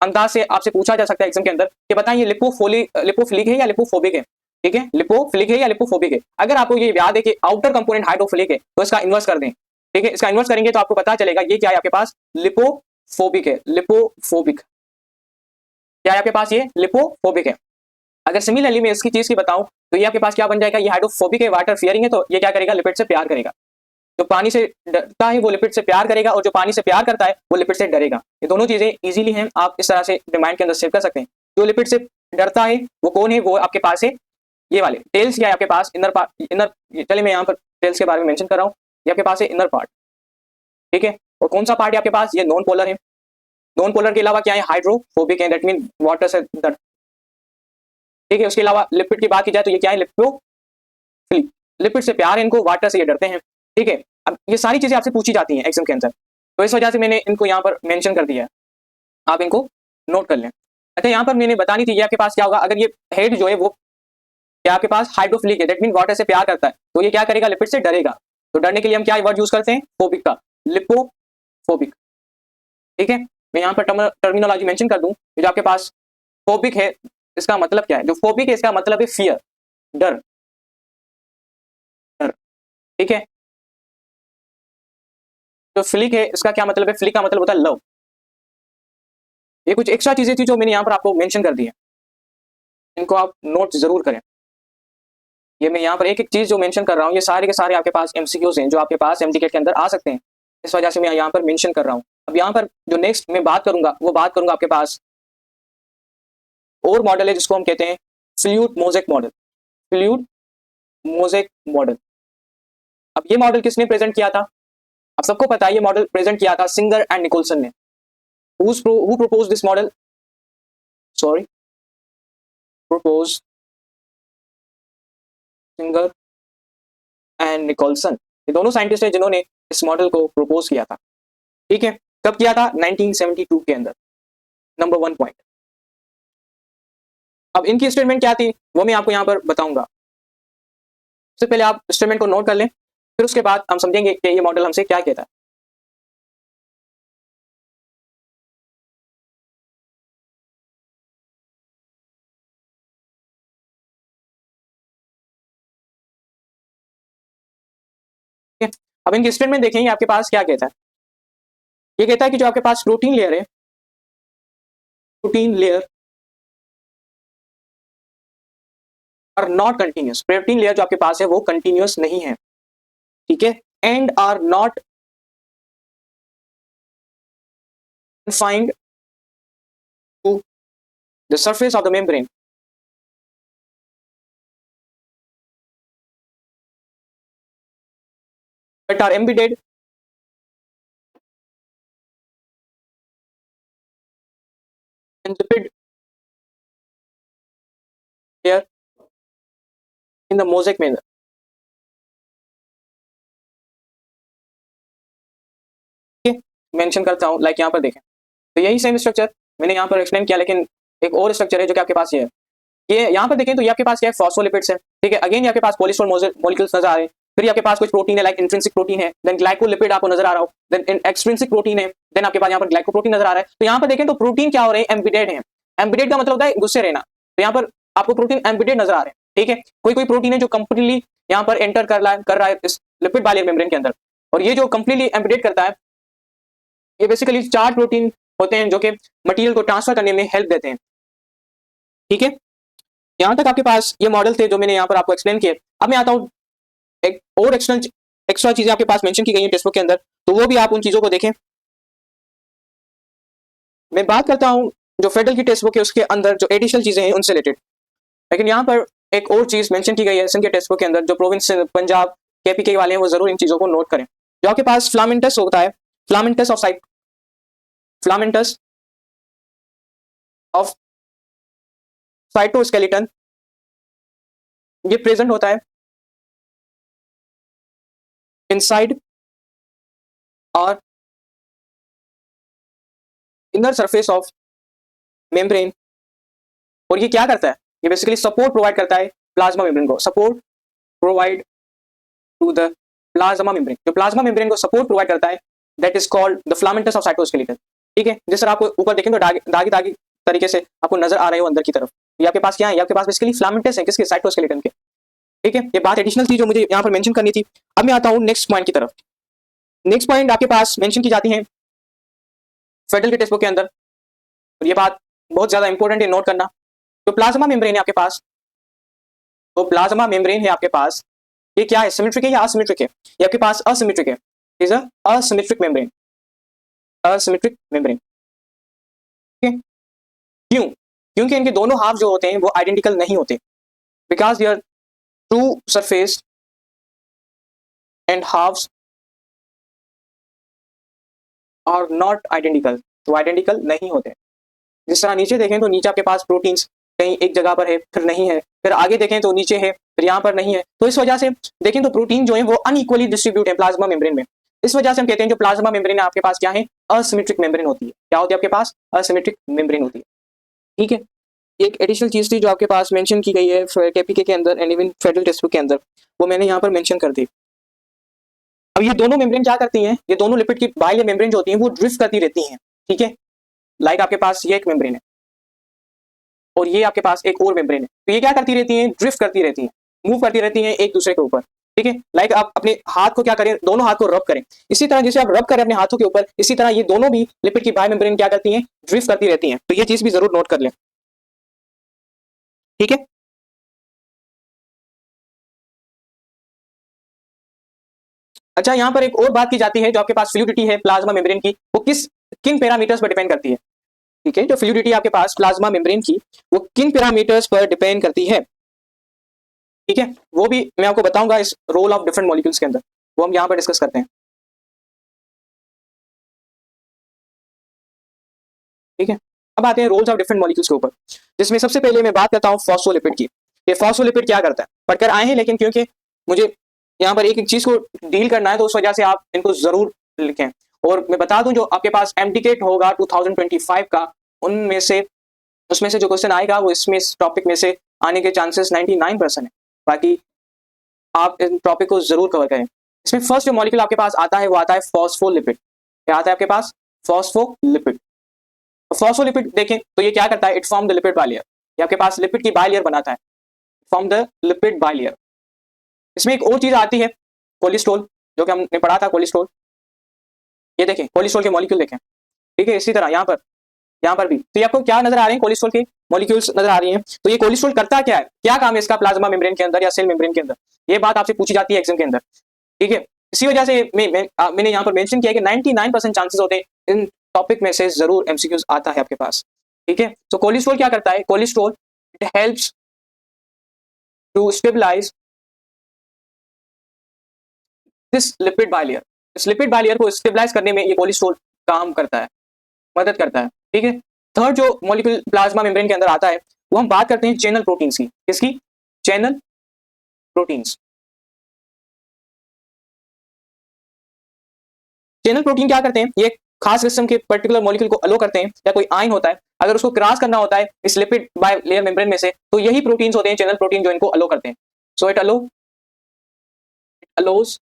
अंदाज से आपसे पूछा जा सकता है एग्जाम के अंदर कि बताइए लिपोफिलिक है या लिपोफोबिक है, ठीक है, लिपोफिलिक है या लिपोफोबिक है। अगर आपको ये याद है कि आउटर कंपोनेंट हाइड्रोफिलिक है तो इसका इन्वर्स कर दें, ठीक है। इसका इन्वर्स करेंगे तो आपको पता चलेगा ये क्या है, आपके पास लिपोफोबिक लिपोफोबिक है, लिपोफोबिक, क्या है आपके पास, ये लिपोफोबिक है। अगर सिमिलरली मैं इसकी चीज की बताऊं तो ये आपके पास क्या बन जाएगा, ये हाइड्रोफोबिक है, वाटर फियरिंग है, तो ये क्या करेगा, लिपिड से प्यार करेगा। जो पानी से डरता है वो लिपिड से प्यार करेगा, और जो पानी से प्यार करता है वो लिपिड से डरेगा। ये दोनों चीजें इजीली हैं, आप इस तरह से माइंड के अंदर सेव कर सकते हैं। जो लिपिड से डरता है वो कौन है, वो आपके पास है ये वाले टेल्स, क्या है आपके पास, इनर पार्ट, इनर, चलिए मैं यहाँ पर टेल्स के बारे में मेंशन कर रहा हूँ, ये आपके पास है इनर पार्ट, ठीक है। और कौन सा पार्ट है आपके पास, ये नॉन पोलर है। नॉन पोलर के अलावा क्या है, हाइड्रोफोबिक है, दैट मीन वाटर से डर, ठीक है। उसके अलावा लिपिड की बात की जाए तो ये क्या है, लिपोफिलिक, लिपिड से प्यार है इनको, वाटर से ये डरते हैं, ठीक है। अब ये सारी चीजें आपसे पूछी जाती हैं एग्जाम के अंदर, तो इस वजह से मैंने इनको यहाँ पर मेंशन कर दिया है, आप इनको नोट कर लें। अच्छा, यहाँ पर मैंने बतानी थी, ये आपके पास क्या होगा, अगर ये हेड जो है वो क्या आपके पास हाइड्रोफिलिक है, दैट मीन वाटर से प्यार करता है, तो ये क्या करेगा, लिपिड से डरेगा। तो डरने के लिए हम क्या वर्ड यूज करते हैं, फोबिक का, लिपोफोबिक, ठीक है। मैं यहाँ पर टर्मिनोलॉजी मेंशन कर दूं, जो आपके पास फोबिक है इसका मतलब क्या है, जो फोबिक है इसका मतलब है फियर, डर, डर, ठीक है। जो फिलिक है इसका क्या मतलब है, फिलिक का मतलब होता है लव। ये कुछ एक्स्ट्रा चीजें थी जो मैंने यहाँ पर आपको मेंशन कर दी है, इनको आप नोट जरूर करें। ये मैं यहाँ पर एक एक चीज जो मेंशन कर रहा हूँ, ये सारे के सारे आपके पास एमसीक्यूज हैं जो आपके पास एमसीक्यू के अंदर आ सकते हैं, इस वजह से मैं यहाँ पर मेंशन कर रहा हूँ। अब यहाँ पर जो नेक्स्ट मैं बात करूंगा वो बात करूंगा आपके पास और मॉडल है जिसको हम कहते हैं fluid mosaic model, fluid mosaic model. अब ये मॉडल किसने प्रेजेंट किया था, अब सबको पता है ये मॉडल प्रेजेंट किया था सिंगर एंड निकोलसन ने। who proposed this model, sorry, proposed Singer and Nicolson, ये दोनों साइंटिस्ट हैं जिन्होंने इस मॉडल को प्रपोज किया था, ठीक है। कब किया था, 1972 के अंदर, नंबर 1 पॉइंट। अब इनकी स्टेटमेंट क्या थी वो मैं आपको यहाँ पर बताऊंगा, सबसे पहले आप स्टेटमेंट को नोट कर लें, फिर उसके बाद हम समझेंगे कि ये मॉडल हमसे क्या कहता है। अब इनकी स्टेटमेंट देखेंगे आपके पास क्या कहता है। ये कहता है कि जो आपके पास प्रोटीन लेयर है, protein layer are not continuous, protein layer जो आपके पास है वो कंटिन्यूस नहीं है, ठीक है, and are not confined to the surface of the membrane, but are embedded in lipid layer in the mosaic manner. Mention करता हूं, लाइक यहाँ पर देखें तो यही सेम स्ट्रक्चर मैंने यहाँ पर एक्सप्लेन किया, लेकिन एक और स्ट्रक्चर है जो कि आपके पास ये है। ये यहाँ पर देखें तो ये आपके पास क्या है, फॉस्फोलिपिड्स है, ठीक है। अगेन ये आपके पास पॉलीस्टर मॉलिक्यूल्स नजर आ रहे हैं, फिर आपके पास कुछ प्रोटीन है, लाइक इंट्रिंसिक प्रोटीन है, देन ग्लाइकोलिपिड आपको नजर आ रहा हो, देन एक्सट्रिंसिक प्रोटीन है, देन आपके पास यहाँ पर ग्लाइकोप्रोटीन नजर आ रहा है। तो यहाँ पर देखें तो प्रोटीन क्या हो रहे हैं, एम्बिडेड है। एम्बिडेड का मतलब होता है गुस्से रहना, तो यहाँ पर आपको प्रोटीन एम्बिडेड नजर आ रहे हैं, ठीक है। कोई कोई प्रोटीन है जो कंप्लीटली यहाँ पर एंटर कर रहा है इस लिपिड बाइलियर मेम्ब्रेन के अंदर, और ये जो कंप्लीटली एम्बिडेड करता है, ये बेसिकली 4 प्रोटीन होते हैं जो कि मटेरियल को ट्रांसफर करने में हेल्प देते हैं, ठीक है। यहां तक आपके पास ये मॉडल थे जो मैंने यहाँ पर आपको एक्सप्लेन किए। अब मैं आता हूँ एक और एक्स्ट्रा चीजें आपके पास मेंशन की गई हैं टेक्स्ट बुक के अंदर, तो वो भी आप उन चीजों को देखें। मैं बात करता हूँ जो फेडरल की टेक्स्ट बुक है उसके अंदर जो एडिशनल चीजें हैं उनसे रिलेटेड, लेकिन यहाँ पर एक और चीज मेंशन की गई है के टेक्स्ट बुक के अंदर, जो प्रोविंस पंजाब केपीके वाले हैं वो जरूर इन चीजों को नोट करें। जो आपके पास फ्लामेंटस होता है, फ्लामेंटस ऑफ साइटोस्केलेटन, ये प्रेजेंट होता है इनसाइड और इनर सरफेस ऑफ मेम्ब्रेन, और ये क्या करता है, ये बेसिकली सपोर्ट प्रोवाइड करता है प्लाज्मा मेम्ब्रेन को, support provide to the plasma membrane, जो प्लाज्मा मेम्ब्रेन को सपोर्ट प्रोवाइड करता है, that is called the filaments of cytoskeleton, ठीक है। जिस तरह आपको ऊपर देखें तो दागी दागी तरीके से आपको नजर आ रहे हो अंदर की तरफ, ये आपके पास क्या है, ये आपके पास बेसिकली फ्लामेंटस है, किसके, साइटोस्केलेटन के, ठीक है। ये बात एडिशनल थी जो मुझे यहाँ पर मेंशन करनी थी। अब मैं आता हूँ नेक्स्ट पॉइंट की तरफ। नेक्स्ट पॉइंट आपके पास मेंशन की जाती है फेडरल के टेक्स्ट बुक के अंदर, और ये बात बहुत ज्यादा इंपॉर्टेंट है, नोट करना। तो प्लाज्मा मेम्ब्रेन है आपके पास, तो प्लाज्मा मेम्ब्रेन है आपके पास, ये क्या है, सिमेट्रिक है या असिमेट्रिक है? ये आपके पास असिमेट्रिक है, is a asymmetric membrane, asymmetric membrane. क्यों? क्योंकि इनके दोनों हाफ जो होते हैं वो आइडेंटिकल नहीं होते, because their two surface and halves are not identical, तो आइडेंटिकल नहीं होते। जिस तरह नीचे देखें तो नीचे आपके पास प्रोटीन्स कहीं एक जगह पर है, फिर नहीं है, फिर आगे देखें तो नीचे है, फिर यहाँ पर नहीं है। तो इस वजह से देखें तो प्रोटीन जो है वो अनइक्वली डिस्ट्रीब्यूट है प्लाज्मा मेम्ब्रेन में। इस वजह से हम कहते हैं जो प्लाज्मा मेम्ब्रेन है आपके पास क्या है, असिमेट्रिक मेम्ब्रेन होती है। क्या होती है आपके पास? असिमेट्रिक मेम्ब्रेन होती है। ठीक है, एक एडिशनल चीज थी जो आपके पास मेंशन की गई है केपीके के अंदर and even federal text book के अंदर, वो मैंने यहाँ पर मेंशन कर दी। अब ये दोनों मेम्ब्रेन क्या करती हैं, ये दोनों लिपिड की बाइलेयर मेम्ब्रेन जो होती हैं वो ड्रिफ्ट करती रहती हैं। ठीक है, लाइक आपके पास ये एक मेम्ब्रेन है और ये आपके पास एक और मेम्ब्रेन है, तो ये क्या करती रहती हैं, ड्रिफ्ट करती रहती हैं, मूव करती रहती हैं एक दूसरे के ऊपर। ठीक है, लाइक आप अपने हाथ को क्या करें, दोनों हाथ को रब करें, इसी तरह जैसे आप रब करें अपने हाथों के ऊपर, इसी तरह ये दोनों भी लिपिड की बाई मेम्ब्रेन क्या करती हैं, ड्रिफ्ट करती रहती हैं। तो ये चीज भी जरूर नोट कर लें। ठीक है, अच्छा यहाँ पर एक और बात की जाती है, जो आपके पास फ्लूइडिटी है प्लाज्मा मेम्ब्रेन की, वो किन पैरामीटर्स पर डिपेंड करती है। ठीक है, जो फ्लूइडिटी आपके पास प्लाज्मा मेम्ब्रेन की, वो किन पैरामीटर्स पर डिपेंड करती है। ठीक है, वो भी मैं आपको बताऊंगा इस रोल ऑफ डिफरेंट मॉलिक्यूल्स के अंदर, वो हम यहाँ पर डिस्कस करते हैं। ठीक है, अब आते हैं रोल्स ऑफ डिफरेंट मॉलिक्यूल्स के ऊपर, जिसमें सबसे पहले मैं बात करता हूँ फॉस्फोलिपिड की। ये फॉस्फोलिपिड क्या करता है, पढ़कर आए हैं, लेकिन क्योंकि मुझे यहाँ पर एक एक चीज को डील करना है तो उस वजह से आप इनको जरूर लिखें। और मैं बता दूं जो आपके पास एमटीकेट होगा 2025 का, उनमें से उसमें से जो क्वेश्चन आएगा वो इसमें इस टॉपिक में से आने के चांसेस 99% है। बाकी आप इन टॉपिक को जरूर कवर करें। इसमें फर्स्ट जो मॉलिक्यूल आपके पास आता है वो आता है फॉस्फोलिपिड। क्या आता है आपके पास? फॉस्फोलिपिड। फॉस्फोलिपिड देखें तो ये क्या करता है, it form the lipid bilayer, ये आपके पास लिपिड की बाइलेयर बनाता है, फॉर्म द लिपिड बाइलेयर। इसमें एक और चीज आती है कोलेस्ट्रॉल, जो कि हमने पढ़ा था कोलेस्ट्रॉल। ये देखें कोलेस्ट्रॉल के मॉलिक्यूल देखें। ठीक है, इसी तरह यहाँ पर भी तो ये आपको क्या नजर आ रहे हैं, कोलेस्ट्रॉल के मॉलिक्यूल्स नजर आ रही हैं। तो ये कोलेस्ट्रॉल करता क्या है, क्या काम है इसका प्लाज्मा मेम्ब्रेन के अंदर या सेल मेम्ब्रेन के अंदर, ये बात आपसे पूछी जाती है एग्जाम के अंदर। ठीक है, इसी वजह से मैंने यहाँ पर मेंशन किया कि 99% चांसेस होते हैं इन टॉपिक में से जरूर एमसीक्यूज आता है आपके पास। ठीक है, तो कोलेस्ट्रॉल क्या करता है, cholesterol it helps to stabilize this lipid bilayer. इस लिपिड बाइलेयर को स्टेबलाइज करने में ये कोलेस्ट्रॉल काम करता है, मदद करता है। ठीक है, थर्ड जो मॉलिक्यूल प्लाज्मा मेम्ब्रेन के अंदर आता है वो हम बात करते हैं चैनल प्रोटीन्स की। किसकी? Channel proteins. चैनल प्रोटीन क्या करते हैं, ये खास किस्म के पर्टिकुलर मॉलिक्यूल को अलो करते हैं, या कोई आयन होता है अगर उसको क्रॉस करना होता है इस लिपिड बाइलेयर मेम्ब्रेन में से, तो यही प्रोटीन्स होते हैं चैनल प्रोटीन जो इनको अलो करते हैं। So it allows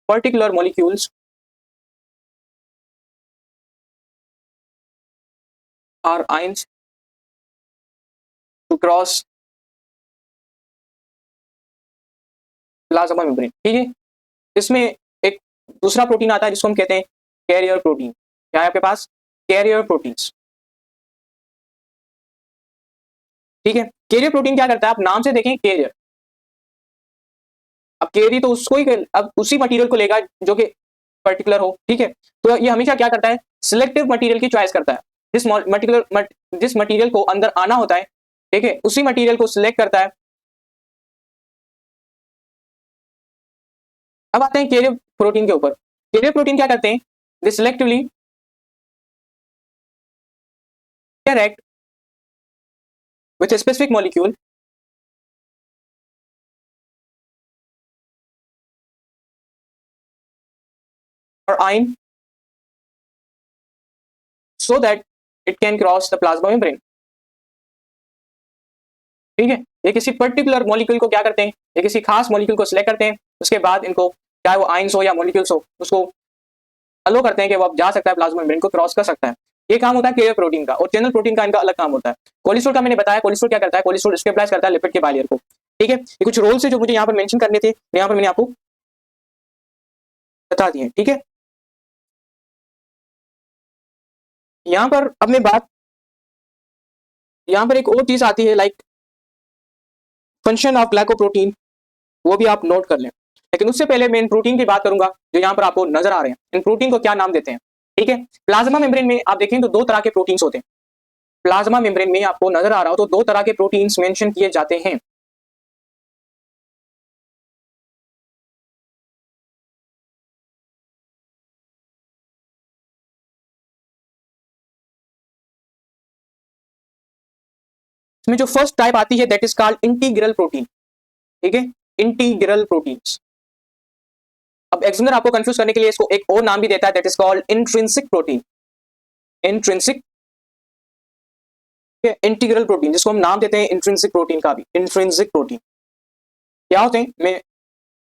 particular molecules और ions to cross plasma membrane. ठीक है, इसमें एक दूसरा प्रोटीन आता है जिसको हम कहते हैं कैरियर प्रोटीन। क्या है आपके पास? Carrier proteins. ठीक है, कैरियर प्रोटीन क्या करता है, आप नाम से देखें कैरियर, अब कैरी तो उसको ही, अब उसी मटेरियल को लेगा जो कि पर्टिकुलर हो। ठीक है, तो ये हमेशा क्या करता है, सिलेक्टिव मटेरियल की चॉइस करता है, जिस मटेरियल को अंदर आना होता है, ठीक है, उसी मटेरियल को सिलेक्ट करता है। अब आते हैं कैरियर प्रोटीन के ऊपर। कैरियर प्रोटीन क्या करते हैं, दे selectively interact with a specific molecule or ion so that it can cross the plasma membrane। ठीक है, ये किसी पर्टिकुलर मॉलिक्यूल को क्या करते हैं, ये किसी खास मॉलिक्यूल को सिलेक्ट करते हैं, उसके बाद इनको चाहे वो आयंस हो या मॉलिक्यूल्स हो उसको अलो करते हैं कि वो अब जा सकता है प्लाज्मा मेम्ब्रेन को क्रॉस कर सकता है। ये काम होता है कैरियर प्रोटीन का, और चैनल प्रोटीन का इनका अलग काम होता है। कोलेस्ट्रॉल का मैंने बताया, कोलेस्ट्रॉल क्या करता है, कोलेस्ट्रॉल स्टेबलाइज करता है लिपिड के बाइलेयर को। ठीक है, ये कुछ रोल्स है जो मुझे यहाँ पर मेंशन करने थे, यहाँ पर मैंने आपको बता दिए, ठीक है। यहां पर अब मैं बात, यहां पर एक और चीज आती है लाइक फंक्शन ऑफ ग्लाइकोप्रोटीन, वो भी आप नोट कर लें। लेकिन उससे पहले मैं इन प्रोटीन की बात करूंगा जो यहाँ पर आपको नजर आ रहे हैं। इन प्रोटीन को क्या नाम देते हैं, ठीक है। प्लाज्मा मेम्ब्रेन में आप देखें तो दो तरह के प्रोटीन्स होते हैं। प्लाज्मा मेम्ब्रेन में आपको नजर आ रहा हो तो दो तरह के प्रोटीन्स मेंशन किए जाते हैं। इसमें जो फर्स्ट टाइप आती है that is called integral protein, ठीक है, इंटीग्रल प्रोटीन्स। अब एक्समिनर आपको कंफ्यूज करने के लिए इसको एक और नाम भी देता है that is called intrinsic protein, intrinsic, integral protein, जिसको हम नाम देते हैं इंट्रिंसिक प्रोटीन का भी, इंट्रिंसिक प्रोटीन क्या होते हैं मैं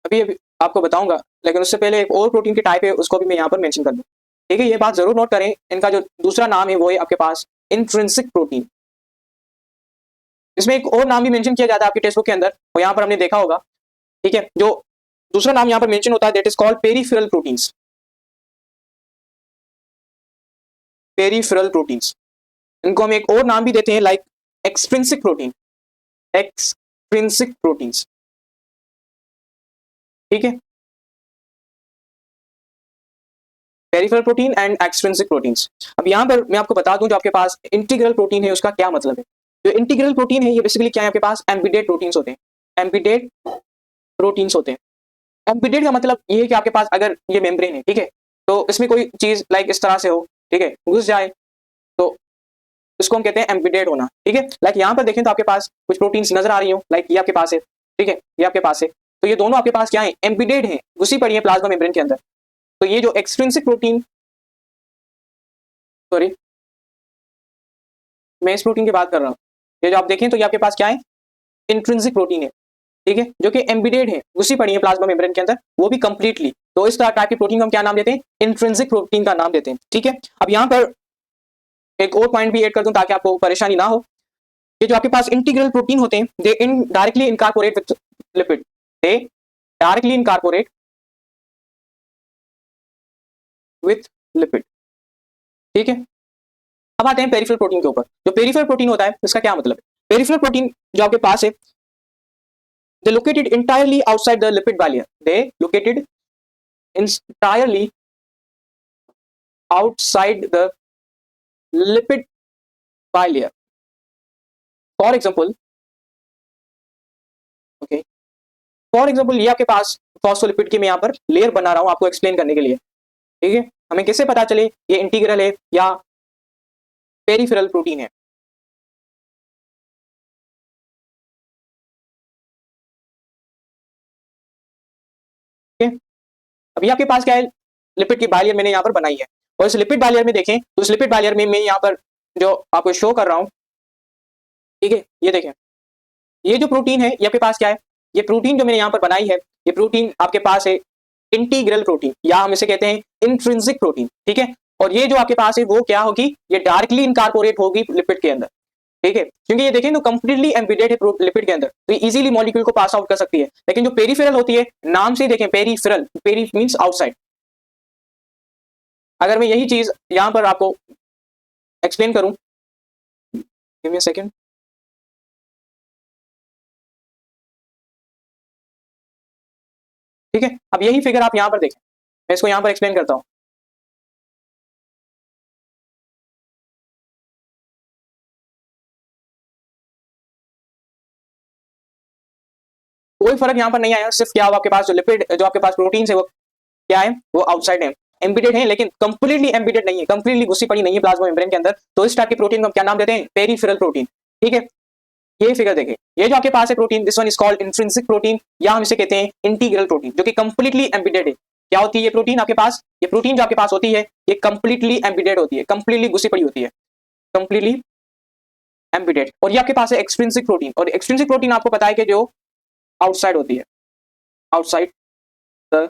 अभी आपको बताऊंगा। लेकिन उससे पहले एक और प्रोटीन की टाइप है उसको भी मैं यहाँ पर मेंशन कर दूं, ठीक है। ये बात जरूर नोट करें, इनका जो दूसरा नाम है वो है आपके पास इंट्रिंसिक प्रोटीन। इसमें एक और नाम भी मेंशन किया जाता है आपकी टेक्स्ट बुक के अंदर, और यहाँ पर हमने देखा होगा, ठीक है। जो दूसरा नाम यहाँ पर मेंशन होता है that is called peripheral proteins, peripheral proteins. इनको हम एक और नाम भी देते हैं like extrinsic protein, extrinsic proteins, ठीक है। Peripheral protein and extrinsic proteins. अब यहाँ पर मैं आपको बता दूं जो आपके पास इंटीग्रल प्रोटीन है उसका क्या मतलब है। जो इंटीग्रल प्रोटीन है ये बेसिकली क्या है, आपके पास एम्बिडेट प्रोटीन्स होते हैं, एम्बिडेट प्रोटीन्स होते हैं। एम्बिडेट का मतलब ये है कि आपके पास अगर ये मेम्ब्रेन है, ठीक है, तो इसमें कोई चीज लाइक इस तरह से हो, ठीक है, घुस जाए तो इसको हम कहते हैं एम्बिडेट होना, ठीक है। लाइक यहाँ पर देखें तो आपके पास कुछ प्रोटीन्स नजर आ रही हो, लाइक ये आपके पास है, ठीक है, ये आपके पास है, तो ये दोनों आपके पास क्या है, एम्बिडेट है, घुसी पड़ी है प्लाज्मा मेम्ब्रेन के अंदर। तो ये जो एक्सट्रिंसिक प्रोटीन, सॉरी मैं इस प्रोटीन की बात कर रहा हूँ, ये जो आप देखें तो ये आपके पास क्या है, इंट्रिंसिक प्रोटीन है, ठीक है, जो कि एम्बिडेड है, घुसी पड़ी है प्लाज्मा मेम्ब्रेन के अंदर, वो भी कंप्लीटली। तो इस तरह टाइप की प्रोटीन को हम क्या नाम देते हैं, इंट्रिंसिक प्रोटीन का नाम देते हैं, ठीक है। अब यहाँ पर एक और पॉइंट भी ऐड कर दूं ताकि आपको परेशानी ना हो। ये जो आपके पास इंटीग्रल प्रोटीन होते हैं they in directly incorporate with lipid, they directly incorporate with lipid, ठीक है। अब आते हैं पेरिफेरल प्रोटीन के ऊपर। जो पेरिफेरल प्रोटीन होता है इसका क्या मतलब है। पेरिफेरल प्रोटीन जो आपके पास है they located entirely outside the lipid bilayer, they located entirely outside the lipid bilayer. For example, okay, for example ये आपके पास फॉस्फोलिपिड की मैं यहाँ पर लेयर बना रहा हूं आपको एक्सप्लेन करने के लिए, ठीक है। हमें कैसे पता चले ये इंटीग्रल है या पेरिफेरल प्रोटीन है। ठीक है, अब ये आपके पास क्या है, लिपिड की बाइलियर मैंने यहाँ पर बनाई है, और इस लिपिड बाइलियर में देखें तो इस लिपिड बाइलियर में मैं यहाँ पर जो आपको शो कर रहा हूँ, ठीक है, ये देखें, ये जो प्रोटीन है ये आपके पास क्या है, ये प्रोटीन जो मैंने यहाँ पर बनाई है ये प्रोटीन आपके पास है इंटीग्रल प्रोटीन, या हम इसे कहते हैं इंट्रिंसिक प्रोटीन, ठीक है। और ये जो आपके पास है वो क्या होगी, ये डायरेक्टली इनकॉर्पोरेट होगी लिपिड के अंदर, ठीक है, क्योंकि ये देखें तो कंप्लीटली एम्बेडेड है लिपिड के अंदर, तो इजीली मॉलिक्यूल को पास आउट कर सकती है। लेकिन जो पेरिफेरल होती है, नाम से देखें पेरिफेरल, पेरी मींस आउटसाइड। अगर मैं यही चीज यहां पर आपको एक्सप्लेन करूं, गिव मी अ सेकंड, ठीक है। अब यही फिगर आप यहां पर देखें, मैं इसको यहां पर एक्सप्लेन करता हूं। कोई फर्क यहां पर नहीं आया, सिर्फ क्या हो आपके पास जो लिपिड जो आपके पास प्रोटीन है वो क्या है, वो आउटसाइड है, एम्बिडेड है, लेकिन कंप्लीटली एम्बिडेड नहीं है, कंप्लीटली घुसी पड़ी नहीं है प्लाज्मा मेम्ब्रेन के अंदर। तो इस टाइप के प्रोटीन को हम क्या नाम देते हैं, पेरिफेरल प्रोटीन, ठीक है। ये फिगर देखें, ये जो आपके पास है protein, this one is called intrinsic protein, या हम इसे कहते हैं इंटीग्रल प्रोटीन, जो कि कंप्लीटली एम्बिडेड है। क्या होती है ये प्रोटीन आपके पास, ये प्रोटीन जो आपके पास होती है ये कंप्लीटली एम्बिडेड होती है, कंप्लीटली घुसी पड़ी होती है, कंप्लीटली एम्बिडेड। और ये आपके पास है एक्सट्रिंसिक प्रोटीन, और एक्सट्रिंसिक प्रोटीन आपको पता है कि जो आउटसाइड होती है, आउटसाइड द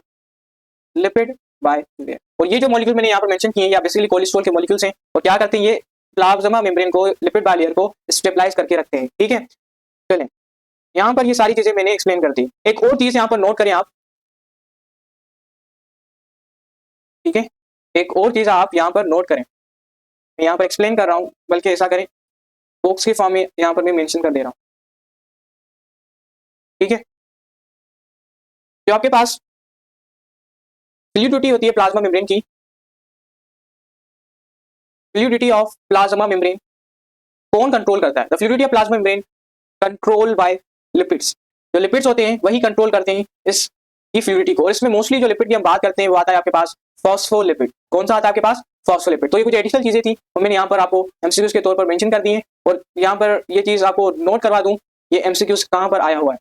लिपिड बाइलेयर। और ये जो मॉलिक्यूल मैंने यहाँ पर मेंशन किए हैं या बेसिकली कोलेस्ट्रॉल के मॉलिक्यूल्स हैं, और क्या करते हैं ये प्लाज्मा मेम्ब्रेन को, लिपिड बाइलेयर को स्टेबलाइज करके रखते हैं, ठीक है। चलें, यहाँ पर ये सारी चीजें मैंने एक्सप्लेन कर दी। एक और चीज यहाँ पर नोट करें आप, ठीक है, एक और चीज आप यहाँ पर नोट करें, मैं यहाँ पर एक्सप्लेन कर रहा हूँ, बल्कि ऐसा करें बॉक्स के फॉर्म में यहाँ पर मैं मेंशन कर दे रहा हूँ। ठीक है, जो आपके पास फ्लूइडिटी होती है प्लाज्मा मेम्ब्रेन की, फ्लूइडिटी ऑफ प्लाज्मा मेम्ब्रेन कौन कंट्रोल करता है? The fluidity of plasma membrane control by lipids. जो लिपिड्स होते हैं वही कंट्रोल करते हैं इस की फ्लूइडिटी को, और इसमें मोस्टली जो लिपिड की हम बात करते हैं वो आता है आपके पास फॉस्फोलिपिड। कौन सा आता है आपके पास? फॉस्फोलिपिड। तो ये कुछ एडिशनल चीजें थी और मैंने यहाँ पर आपको एमसीक्यूज के तौर पर मेंशन कर दी है, और यहाँ पर ये चीज आपको नोट करवा दूं, ये एमसीक्यूज कहाँ पर आया हुआ है,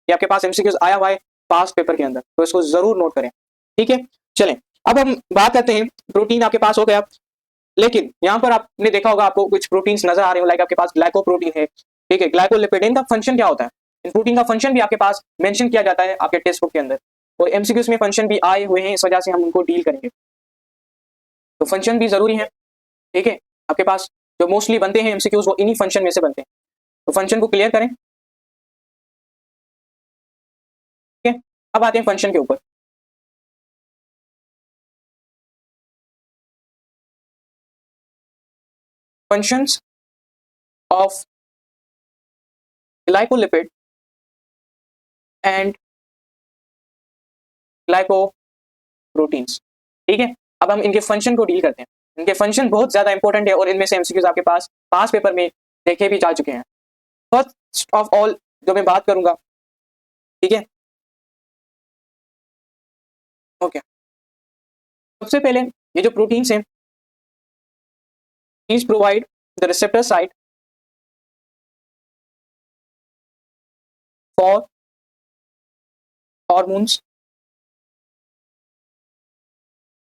ये आपके पास एमसीक्यूज आया हुआ है पास्ट पेपर के अंदर, तो इसको जरूर नोट करें। ठीक है, चलें अब हम बात करते हैं, प्रोटीन आपके पास हो गया, लेकिन यहाँ पर आपने देखा होगा आपको कुछ प्रोटीन्स नजर आ रहे हो, लाइक आपके पास ग्लाइकोप्रोटीन है, ठीक है, ग्लाइकोलिपिड। इनका फंक्शन क्या होता है? इन प्रोटीन का फंक्शन भी आपके पास मेंशन किया जाता है आपके टेक्स्ट बुक के अंदर, और एमसीक्यूज में फंक्शन भी आए हुए हैं, इस वजह से हम उनको डील करेंगे। तो फंक्शन भी जरूरी है, ठीक है, आपके पास जो मोस्टली बनते हैं एमसीक्यूज वो इन्हीं फंक्शन में से बनते हैं, तो फंक्शन को क्लियर करें। ठीक है, अब आते हैं फंक्शन के ऊपर। Functions of glycolipid and glycoproteins. ठीक है, अब हम इनके फंक्शन को डील करते हैं। इनके फंक्शन बहुत ज्यादा इंपॉर्टेंट है और इनमें से एमसीक्यूज आपके पास पास पेपर में देखे भी जा चुके हैं। फर्स्ट ऑफ ऑल जो मैं बात करूंगा, ठीक है, ओके, सबसे पहले ये जो प्रोटीन्स हैं, these provide the receptor site for hormones,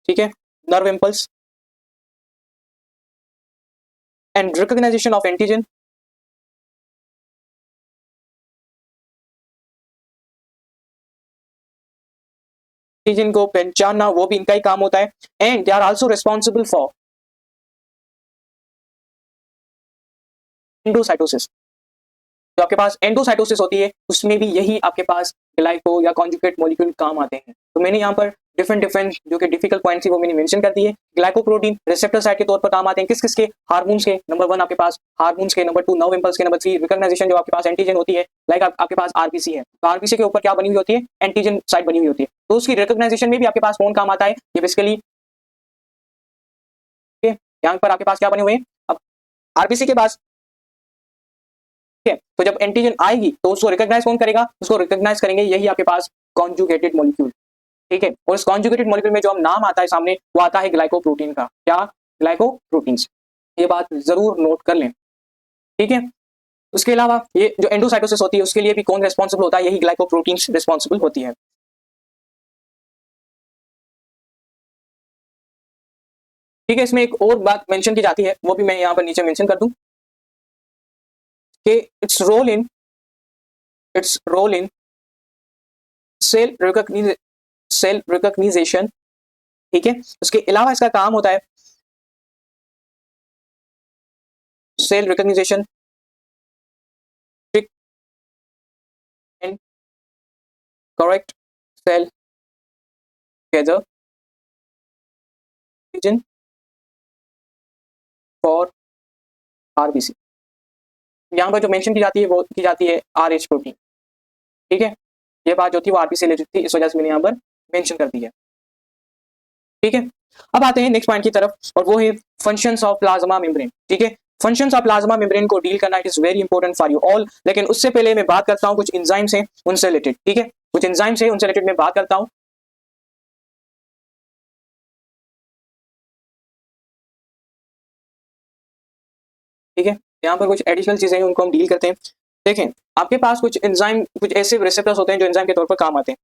ठीक है, nerve impulse and recognition of antigen, antigen को पहचानना वो भी इनका ही काम होता है, and they are also responsible for endocytosis. जो आपके पास एंडोसाइटोसिस होती है उसमें भी यही आपके पास ग्लाइको या कॉन्जुगेट मॉलिक्यूल काम आते हैं। तो मैंने यहाँ पर डिफरेंट जो कि डिफिकल्ट पॉइंट थी वो मैंने मेंशन कर दी है। ग्लाइकोप्रोटीन रिसेप्टर साइट के तौर पर काम आते हैं, किस किस के? हार्मोन्स के, नंबर 1 आपके पास हार्मोन्स के, नंबर 2 नर्व इंपल्स के, नंबर 3 रिकॉग्नाइजेशन जो आपके पास एंटीजन होती है, लाइक आपके पास आरबीसी है, तो आरबीसी के ऊपर क्या बनी हुई होती है? एंटीजन साइट बनी हुई होती है, तो उसकी रिकॉग्नाइजेशन में भी आपके पास कौन काम आता है? ये बेसिकली यहाँ पर आपके पास क्या बने हुए हैं? अब आरबीसी के पास, ठीक है, तो जब एंटीजन आएगी तो उसको रिकॉग्नाइज कौन करेगा? उसको रिकॉग्नाइज करेंगे यही आपके पास कॉन्जुगेटेड मॉलिक्यूल, ठीक है, और इस कॉन्जुगेटेड मॉलिक्यूल में जो हम नाम आता है सामने वो आता है ग्लाइकोप्रोटीन का। क्या? ग्लाइकोप्रोटीन्स। ये बात जरूर नोट कर लें, ठीक है। उसके अलावा ये जो एंडोसाइटोसिस होती है उसके लिए भी कौन रिस्पॉन्सिबल होता है? यही ग्लाइकोप्रोटीन्स रिस्पॉन्सिबल होती है, ठीक है। इसमें एक और बात मेंशन की जाती है, वो भी मैं यहाँ पर नीचे मेंशन कर दूं कि it's role in cell recognization, ठीक है। उसके अलावा इसका काम होता है cell recognization and correct cell gather region for RBC. यहाँ पर जो मेंशन की जाती है वो की जाती है आरएच प्रोटीन, ठीक है। ये बात जो थी वो आरबीसी रिलेटेड थी, इस वजह से मैंने यहाँ पर मेंशन कर दी है, ठीक है। अब आते हैं नेक्स्ट पॉइंट की तरफ, और वो है फंक्शंस ऑफ प्लाज्मा मेम्ब्रेन, ठीक है। फंक्शंस ऑफ प्लाज्मा मेम्ब्रेन को डील करना it is very important for you all, लेकिन उससे पहले मैं बात करता हूँ कुछ एंजाइम्स हैं उनसे रिलेटेड, ठीक है, कुछ एंजाइम्स हैं उनसे रिलेटेड मैं बात करता हूँ। ठीक है, यहाँ पर कुछ एडिशनल चीजें हैं उनको हम डील करते हैं। देखें, आपके पास कुछ एंजाइम, कुछ ऐसे रिसेप्टर्स होते हैं जो एंजाइम के तौर पर काम आते हैं,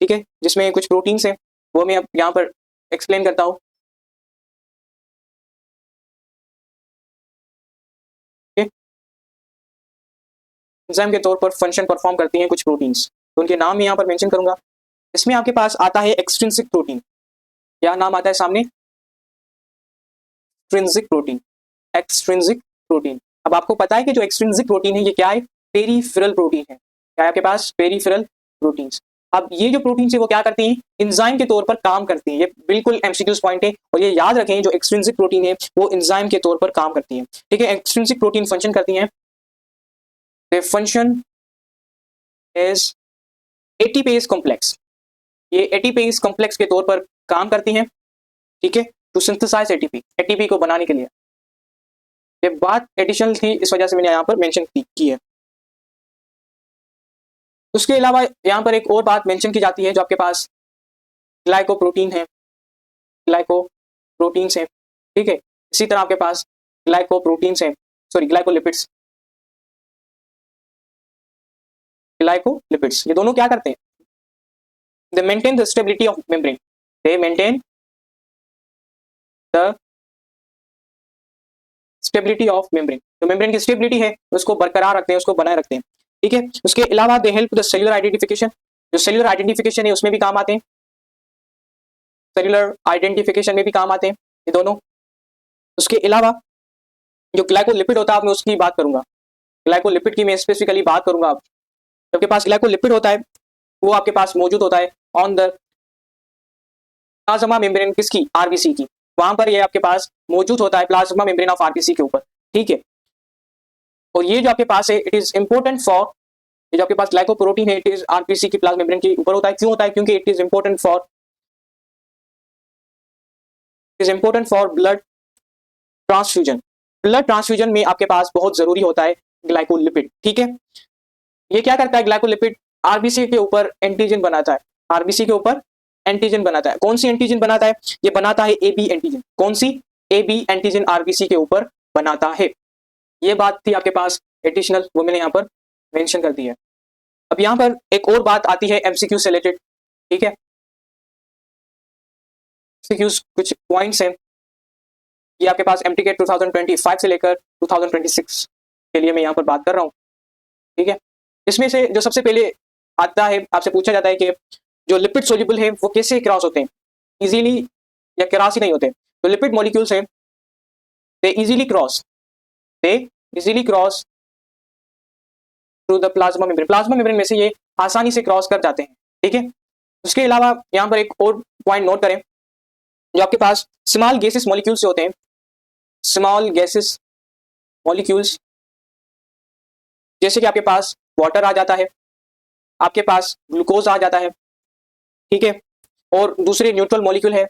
ठीक है, जिसमें कुछ प्रोटीन्स हैं वो मैं अब यहाँ पर एक्सप्लेन करता हूँ। एंजाइम के तौर पर फंक्शन परफॉर्म करती हैं कुछ प्रोटीन्स, तो उनके नाम मैं यहाँ पर मेंशन करूंगा। इसमें आपके पास आता है एक्सट्रिंसिक प्रोटीन, क्या नाम आता है सामने? Extrinsic protein, extrinsic protein. अब आपको पता है कि जो एक्सट्रिंसिक प्रोटीन है ये क्या है? पेरीफेरल प्रोटीन है। क्या है आपके पास? Peripheral proteins. अब ये जो प्रोटीन है वो क्या करती हैं, एंजाइम के तौर पर काम करती हैं। ये बिल्कुल एमसीक्यूज पॉइंट है और ये याद रखें, जो एक्सट्रिंसिक प्रोटीन है वो एंजाइम के तौर पर काम करती है। ठीक है, एक्सट्रिंसिक प्रोटीन फंक्शन करती हैं, दे फंक्शन एज एटीपेज कॉम्प्लेक्स, ये एटीपेज कॉम्प्लेक्स के तौर पर काम करती हैं। ठीक है, टू सिंथेसाइज एटीपी, एटीपी को बनाने के लिए। ये बात एडिशनल थी, इस वजह से मैंने यहाँ पर मेंशन की है। उसके अलावा यहाँ पर एक और बात मेंशन की जाती है, जो आपके पास ग्लाइकोप्रोटीन है, ग्लाइकोप्रोटीन्स हैं। ठीक है, इसी तरह आपके पास ग्लाइकोप्रोटीन्स हैं, सॉरी ग्लाइकोलिपिड्स, ग्लाइकोलिपिड्स ये दोनों क्या करते हैं, दे maintain the stability of membrane, they maintain the stability of membrane, जो मेम्ब्रेन की स्टेबिलिटी है उसको बरकरार रखते हैं, उसको बनाए रखते हैं। ठीक है, उसके अलावा they help the cellular identification, जो सेल्यूलर आइडेंटिफिकेशन है उसमें भी काम आते हैं, सेल्यूलर आइडेंटिफिकेशन में भी काम आते हैं ये दोनों। उसके अलावा जो ग्लाइकोलिपिड होता है, अब मैं उसकी बात करूंगा, ग्लाइकोलिपिड की मैं स्पेसिफिकली बात करूंगा। अब आपके पास ग्लाइकोलिपिड होता है वो आपके पास मौजूद होता है ऑन द प्लाज्मा मेम्ब्रेन, किसकी, आरबीसी की, वहां पर ये आपके पास मौजूद होता है प्लाज्मा मेम्ब्रेन ऑफ आरबीसी के ऊपर। ठीक है, और ये जो आपके पास है इट इज इंपॉर्टेंट फॉर, ये जो आपके पास ग्लाइकोप्रोटीन है इट इज आरबीसी की प्लाज्मा मेम्ब्रेन के ऊपर होता है। क्यों होता है, क्योंकि it is important for blood transfusion, blood transfusion में आपके पास बहुत जरूरी होता है ग्लाइकोलिपिड। ठीक है, ये क्या करता है, ग्लाइकोलिपिड आरबीसी के ऊपर एंटीजन बनाता है, आरबीसी के ऊपर एंटीजन बनाता है। कौन सी एंटीजन बनाता है, ये बनाता है एबी एंटीजन। कौन सी, एबी एंटीजन आरबीसी के ऊपर बनाता है। ये बात थी आपके पास एडिशनल, वो मैंने यहाँ पर मेंशन कर दी है। अब यहाँ पर एक और बात आती है एमसीक्यू से रिलेटेड। ठीक है, एमसीक्यूज कुछ पॉइंट्स हैं, ये आपके पास एमटीके 2025 से लेकर 2026 के लिए मैं यहाँ पर बात कर रहा हूँ। ठीक है, इसमें से जो सबसे पहले आता है, आपसे पूछा जाता है कि जो लिपिड सोल्यूबल है वो कैसे क्रॉस होते हैं, इजीली या क्रॉस ही नहीं होते। तो लिपिड मॉलिक्यूल्स हैं, they easily cross through the plasma membrane, plasma membrane में से ये आसानी से क्रॉस कर जाते हैं। ठीक है, उसके अलावा यहाँ पर एक और पॉइंट नोट करें, जो आपके पास स्मॉल गैसेस मॉलिक्यूल्स होते हैं, स्मॉल गैसेस मॉलिक्यूल्स, जैसे कि आपके पास वाटर आ जाता है, आपके पास ग्लूकोज आ जाता है। ठीक है, और दूसरे न्यूट्रल मॉलिक्यूल है,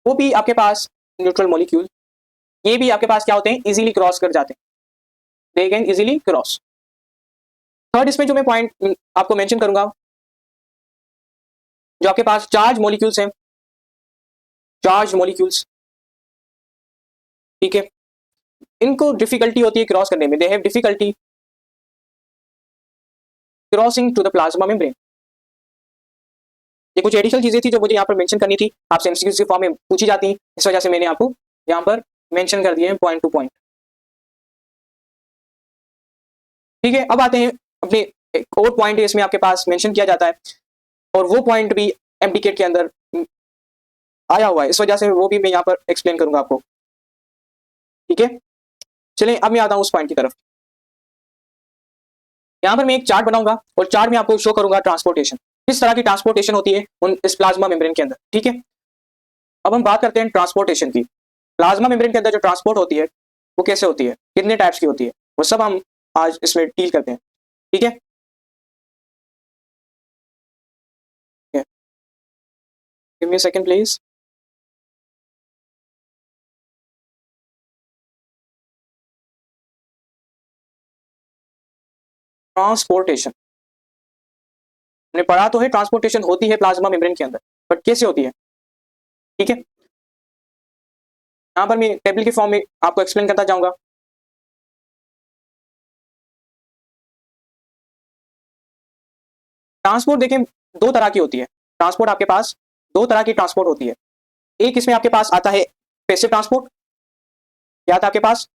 वो भी आपके पास न्यूट्रल मॉलिक्यूल, ये भी आपके पास क्या होते हैं, इजीली क्रॉस कर जाते हैं, they can easily cross. Third इसमें जो मैं पॉइंट आपको मेंशन करूंगा, जो आपके पास चार्ज मॉलिक्यूल्स हैं, चार्ज मॉलिक्यूल्स। ठीक है, इनको डिफिकल्टी होती है क्रॉस करने में, they have difficulty crossing to the plasma membrane. ये कुछ एडिशनल चीजें थी जो मुझे यहाँ पर मेंशन करनी थी, आपसे एमसीक्यूज के फॉर्म में पूछी जाती हैं, इस वजह से मैंने आपको यहाँ पर मेंशन कर दिए हैं पॉइंट टू पॉइंट। ठीक है, अब आते हैं अपने एक और पॉइंट है, इसमें आपके पास मेंशन किया जाता है और वो पॉइंट भी एमडीकेट के अंदर आया हुआ है, इस वजह से वो भी मैं यहाँ पर एक्सप्लेन करूंगा आपको। ठीक है, चलिए अब मैं आता हूँ उस पॉइंट की तरफ। यहाँ पर मैं एक चार्ट बनाऊंगा और चार्ट में आपको शो करूंगा ट्रांसपोर्टेशन, किस तरह की ट्रांसपोर्टेशन होती है उन इस प्लाज्मा मेम्ब्रेन के अंदर। ठीक है, अब हम बात करते हैं ट्रांसपोर्टेशन की। प्लाज्मा मेम्ब्रेन के अंदर जो ट्रांसपोर्ट होती है वो कैसे होती है, कितने टाइप्स की होती है, वो सब हम आज इसमें डील करते हैं। ठीक है, give me a second please. Transportation हमने पढ़ा तो है, ट्रांसपोर्टेशन होती है प्लाज्मा मेम्ब्रेन के अंदर, बट कैसे होती है। ठीक है, यहाँ पर मैं टेबल के फॉर्म में आपको एक्सप्लेन करता जाऊंगा। ट्रांसपोर्ट देखें दो तरह की होती है, ट्रांसपोर्ट आपके पास दो तरह की ट्रांसपोर्ट होती है। एक इसमें आपके पास आता है पैसिव ट्रांसपोर्ट, क्या आता है आपके पास,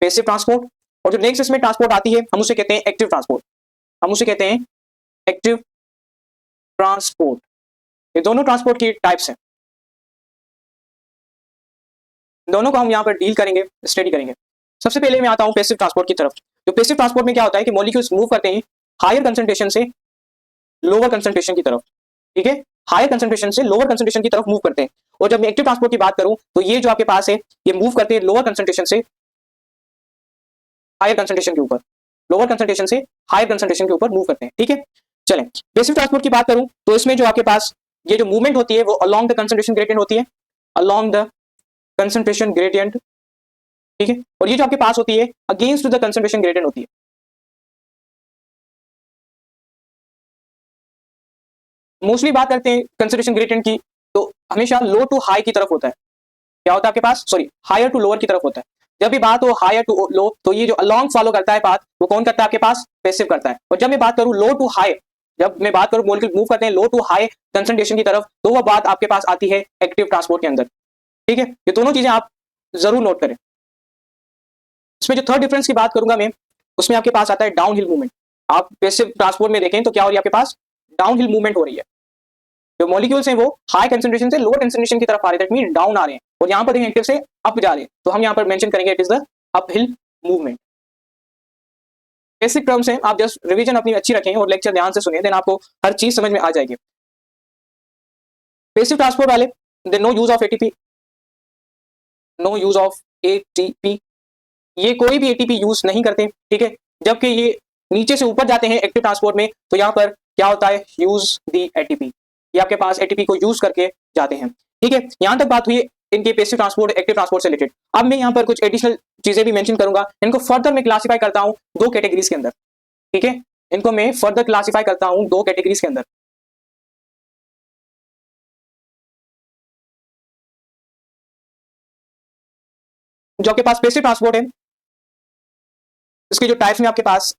पैसिव ट्रांसपोर्ट। और जो नेक्स्ट इसमें ट्रांसपोर्ट आती है हम उसे कहते हैं एक्टिव ट्रांसपोर्ट, हम उसे कहते हैं एक्टिव ट्रांसपोर्ट। ये दोनों ट्रांसपोर्ट की टाइप्स हैं, दोनों को हम यहाँ पर डील करेंगे, स्टडी करेंगे। सबसे पहले मैं आता हूँ पैसिव ट्रांसपोर्ट की तरफ। जो पैसिव ट्रांसपोर्ट में क्या होता है कि मॉलिक्यूल्स मूव करते हैं हायर कंसंट्रेशन से लोअर कंसंट्रेशन की तरफ, ठीक है, हायर कंसंट्रेशन से लोअर कंसंट्रेशन की तरफ मूव करते हैं। और जब मैं एक्टिव ट्रांसपोर्ट की बात करूं तो ये जो आपके पास है ये मूव करते हैं लोअर कंसंट्रेशन से हायर कंसंट्रेशन के ऊपर, लोअर कंसंट्रेशन से हायर कंसंट्रेशन के ऊपर मूव करते हैं, ठीक है। चलें पैसिव ट्रांसपोर्ट की बात करूं तो इसमें जो आपके पास ये जो मूवमेंट होती है वो अलोंग द कंसंट्रेशन ग्रेडियंट होती है, अलोंग द कंसंट्रेशन ग्रेडियंट, ठीक है। और ये जो आपके पास होती है अगेंस्ट द कंसंट्रेशन ग्रेडियंट होती है। मोस्टली बात करते हैं कंसंट्रेशन ग्रेडियंट की तो हमेशा लो टू हाई की तरफ होता है, क्या होता है आपके पास, सॉरी हायर टू लोअर की तरफ होता है। जब भी बात हो हायर टू लो तो ये जो अलोंग फॉलो करता है पाथ वो कौन करता है आपके पास, पैसिव करता है। और जब मैं बात करूं लो टू हाई, जब मैं बात करूं मॉलिक्यूल मूव करते हैं लो टू हाई कंसंट्रेशन की तरफ तो वह बात आपके पास आती है एक्टिव ट्रांसपोर्ट के अंदर, ठीक है। ये दोनों चीजें आप जरूर नोट करें। इसमें जो थर्ड डिफरेंस की बात करूंगा मैं उसमें आपके पास आता है डाउन हिल मूवमेंट। आप पैसिव ट्रांसपोर्ट में देखें तो क्या हो रही है आपके पास, डाउन हिल मूवमेंट हो रही है। जो मॉलिक्यूल्स हैं वो हाई कंसंट्रेशन से लोअर कंसंट्रेशन की तरफ आ रहे हैं, दैट मीन डाउन आ रहे हैं। और यहाँ पर देखें एक्टिव से अप जा रहे हैं, तो हम यहाँ पर मेंशन करेंगे it is the up hill movement. Basic terms हैं, आप जस्ट रिवीजन अपनी अच्छी रखें और लेक्चर ध्यान से सुनिए, देन आपको हर चीज समझ में आ जाएगी। पैसिव ट्रांसपोर्ट वाले they no use of ATP, no use of ATP, ये कोई भी एटीपी यूज नहीं करते, ठीक है। जबकि ये नीचे से ऊपर जाते हैं एक्टिव ट्रांसपोर्ट में तो यहाँ पर क्या होता है, यूज दी एटीपी, ये आपके पास एटीपी को यूज करके जाते हैं, ठीक है। यहां तक बात हुई इनके पैसिव ट्रांसपोर्ट एक्टिव ट्रांसपोर्ट से रिलेटेड। अब मैं यहाँ पर कुछ एडिशनल चीजें भी मेंशन करूंगा, इनको फर्दर मैं क्लासिफाई करता हूं दो कैटेगरीज के अंदर, ठीक है। इनको मैं फर्दर क्लासिफाई करता हूं दो कैटेगरीज के अंदर। जो आपके पास पैसिव ट्रांसपोर्ट है इसके जो टाइप्स में आपके पास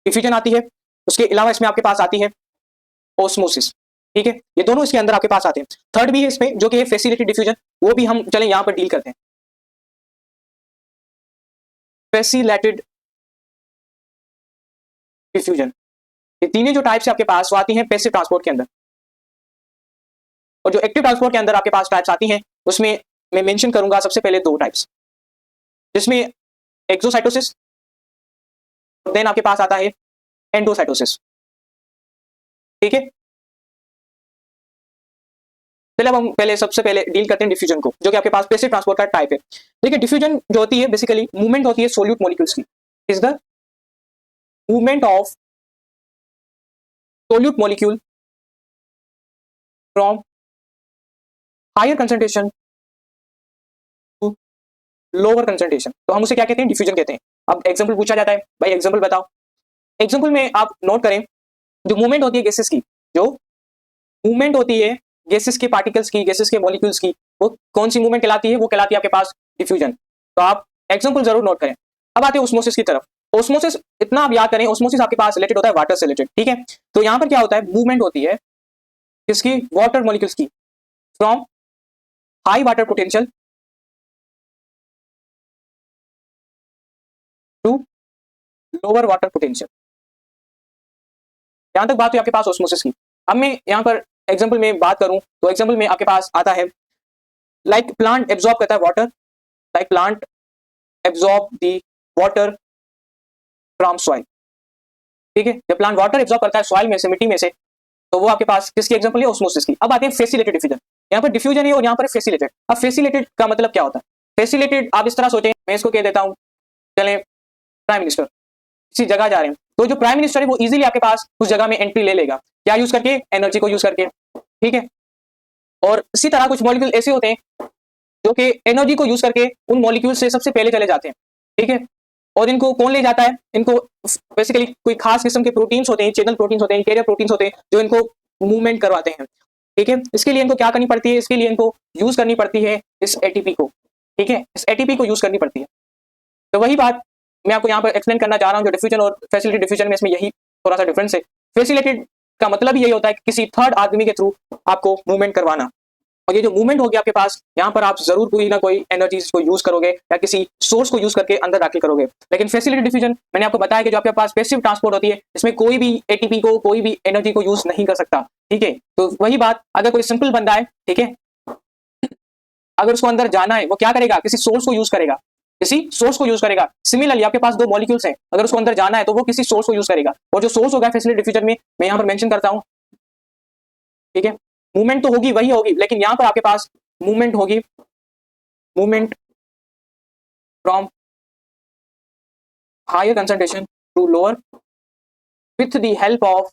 डिफ्यूजन आती है, उसके अलावा इसमें आपके पास आती है ओस्मोसिस, ठीक है। ये दोनों इसके अंदर आपके पास आते हैं। थर्ड भी है इसमें जो कि है फैसिलिटेड डिफ्यूजन, वो भी हम चलें यहां पर डील करते हैं। फैसिलिटेड डिफ्यूजन, ये तीनों जो टाइप्स आपके पास वो आती हैं पैसिव ट्रांसपोर्ट के अंदर। और जो एक्टिव ट्रांसपोर्ट के अंदर आपके पास टाइप्स आती हैं उसमें मैं मेंशन करूंगा सबसे पहले दो टाइप्स, जिसमें एक्सोसाइटोसिस, देन आपके पास आता है एंडोसाइटोसिस, ठीक है। चलिए अब हम पहले सबसे पहले डील करते हैं डिफ्यूजन को, जो कि आपके पास पैसिव ट्रांसपोर्ट का टाइप है। देखिए डिफ्यूजन जो होती है बेसिकली मूवमेंट होती है सोल्यूट मॉलिक्यूल्स की, is the movement of solute molecule from higher concentration to lower concentration, तो हम उसे क्या कहते हैं, डिफ्यूजन कहते हैं। अब एग्जांपल पूछा जाता है, भाई एग्जांपल बताओ। एग्जांपल में आप नोट करें जो मूवमेंट होती है गैसेस की, जो मूवमेंट होती है गैसेस के पार्टिकल्स की, गैसेस के मॉलिक्यूल्स की, वो कौन सी मूवमेंट कहलाती है, वो कहलाती है आपके पास डिफ्यूजन। तो आप एग्जांपल जरूर नोट करें। अब आते हैं ओस्मोसिस की तरफ। ओस्मोसिस इतना आप याद करें, ओस्मोसिस आपके पास रिलेटेड होता है वाटर से रिलेटेड, ठीक है। तो यहाँ पर क्या होता है, मूवमेंट होती है किसकी, वाटर मॉलिक्यूल्स की, from high water potential to lower water potential. यहां तक बात हुई आपके पास ओस्मोसिस की। अब मैं यहाँ पर एग्जांपल में बात करूं तो एग्जांपल में आपके पास आता है लाइक प्लांट एब्जॉर्ब करता है water, like plant absorb the water from soil, ठीक है। जब प्लांट वाटर एब्जॉर्ब करता है सॉइल में से, मिट्टी में से, तो वो आपके पास किसकी एग्जांपल है, ओस्मोसिस की। अब आते हैं फैसिलिटेड डिफ्यूजन। यहाँ पर डिफ्यूजन है और यहाँ पर फैसिलिटेड। अब फैसिलिटेड का मतलब क्या होता है, फैसिलिटेड आप इस तरह सोचें, मैं इसको कह देता हूँ, चलें प्राइम मिनिस्टर किसी जगह जा रहे हैं तो जो प्राइम मिनिस्टर है वो इजीली आपके पास उस जगह में एंट्री ले लेगा, क्या यूज करके, एनर्जी को यूज करके, ठीक है। और इसी तरह कुछ मॉलिक्यूल ऐसे होते हैं जो कि एनर्जी को यूज करके उन मॉलिक्यूल से सबसे पहले चले जाते हैं, ठीक है। और इनको कौन ले जाता है, इनको बेसिकली कोई खास किस्म के प्रोटीन्स होते हैं, चैनल प्रोटीन्स होते हैं, कैरियर प्रोटीन्स होते हैं जो इनको मूवमेंट करवाते हैं, ठीक है। इसके लिए इनको क्या करनी पड़ती है, इसके लिए इनको यूज करनी पड़ती है इस एटीपी को, ठीक है, इस एटीपी को यूज करनी पड़ती है। तो वही बात मैं आपको यहाँ पर एक्सप्लेन करना चाह रहा हूँ, जो डिफ्यूजन और फैसिलिटेड डिफ्यूजन में इसमें यही थोड़ा सा डिफरेंस है। फैसिलिटेड का मतलब यही होता है कि किसी थर्ड आदमी के थ्रू आपको मूवमेंट करवाना, और ये जो मूवमेंट होगी आपके पास, यहाँ पर आप जरूर कोई ना कोई एनर्जी को यूज करोगे या किसी सोर्स को यूज करके अंदर दाखिल करोगे। लेकिन फैसिलिटेड डिफ्यूजन मैंने आपको बताया कि जो आपके पास पैसिव ट्रांसपोर्ट होती है, इसमें कोई भी एटीपी को, कोई भी एनर्जी को यूज नहीं कर सकता, ठीक है। तो वही बात, अगर कोई सिंपल बंदा है, ठीक है, अगर उसको अंदर जाना है वो क्या करेगा, किसी सोर्स को यूज करेगा, किसी सोर्स को यूज करेगा। सिमिलरली आपके पास दो मॉलिक्यूल्स हैं, अगर उसको अंदर जाना है तो वो किसी सोर्स को यूज करेगा, और जो सोर्स होगा फैसिलिटी डिफ्यूजन में मैं यहाँ पर मेंशन करता हूँ, ठीक है। मूवमेंट तो होगी वही होगी, लेकिन यहाँ पर आपके पास मूवमेंट होगी, movement from higher concentration to lower with the help of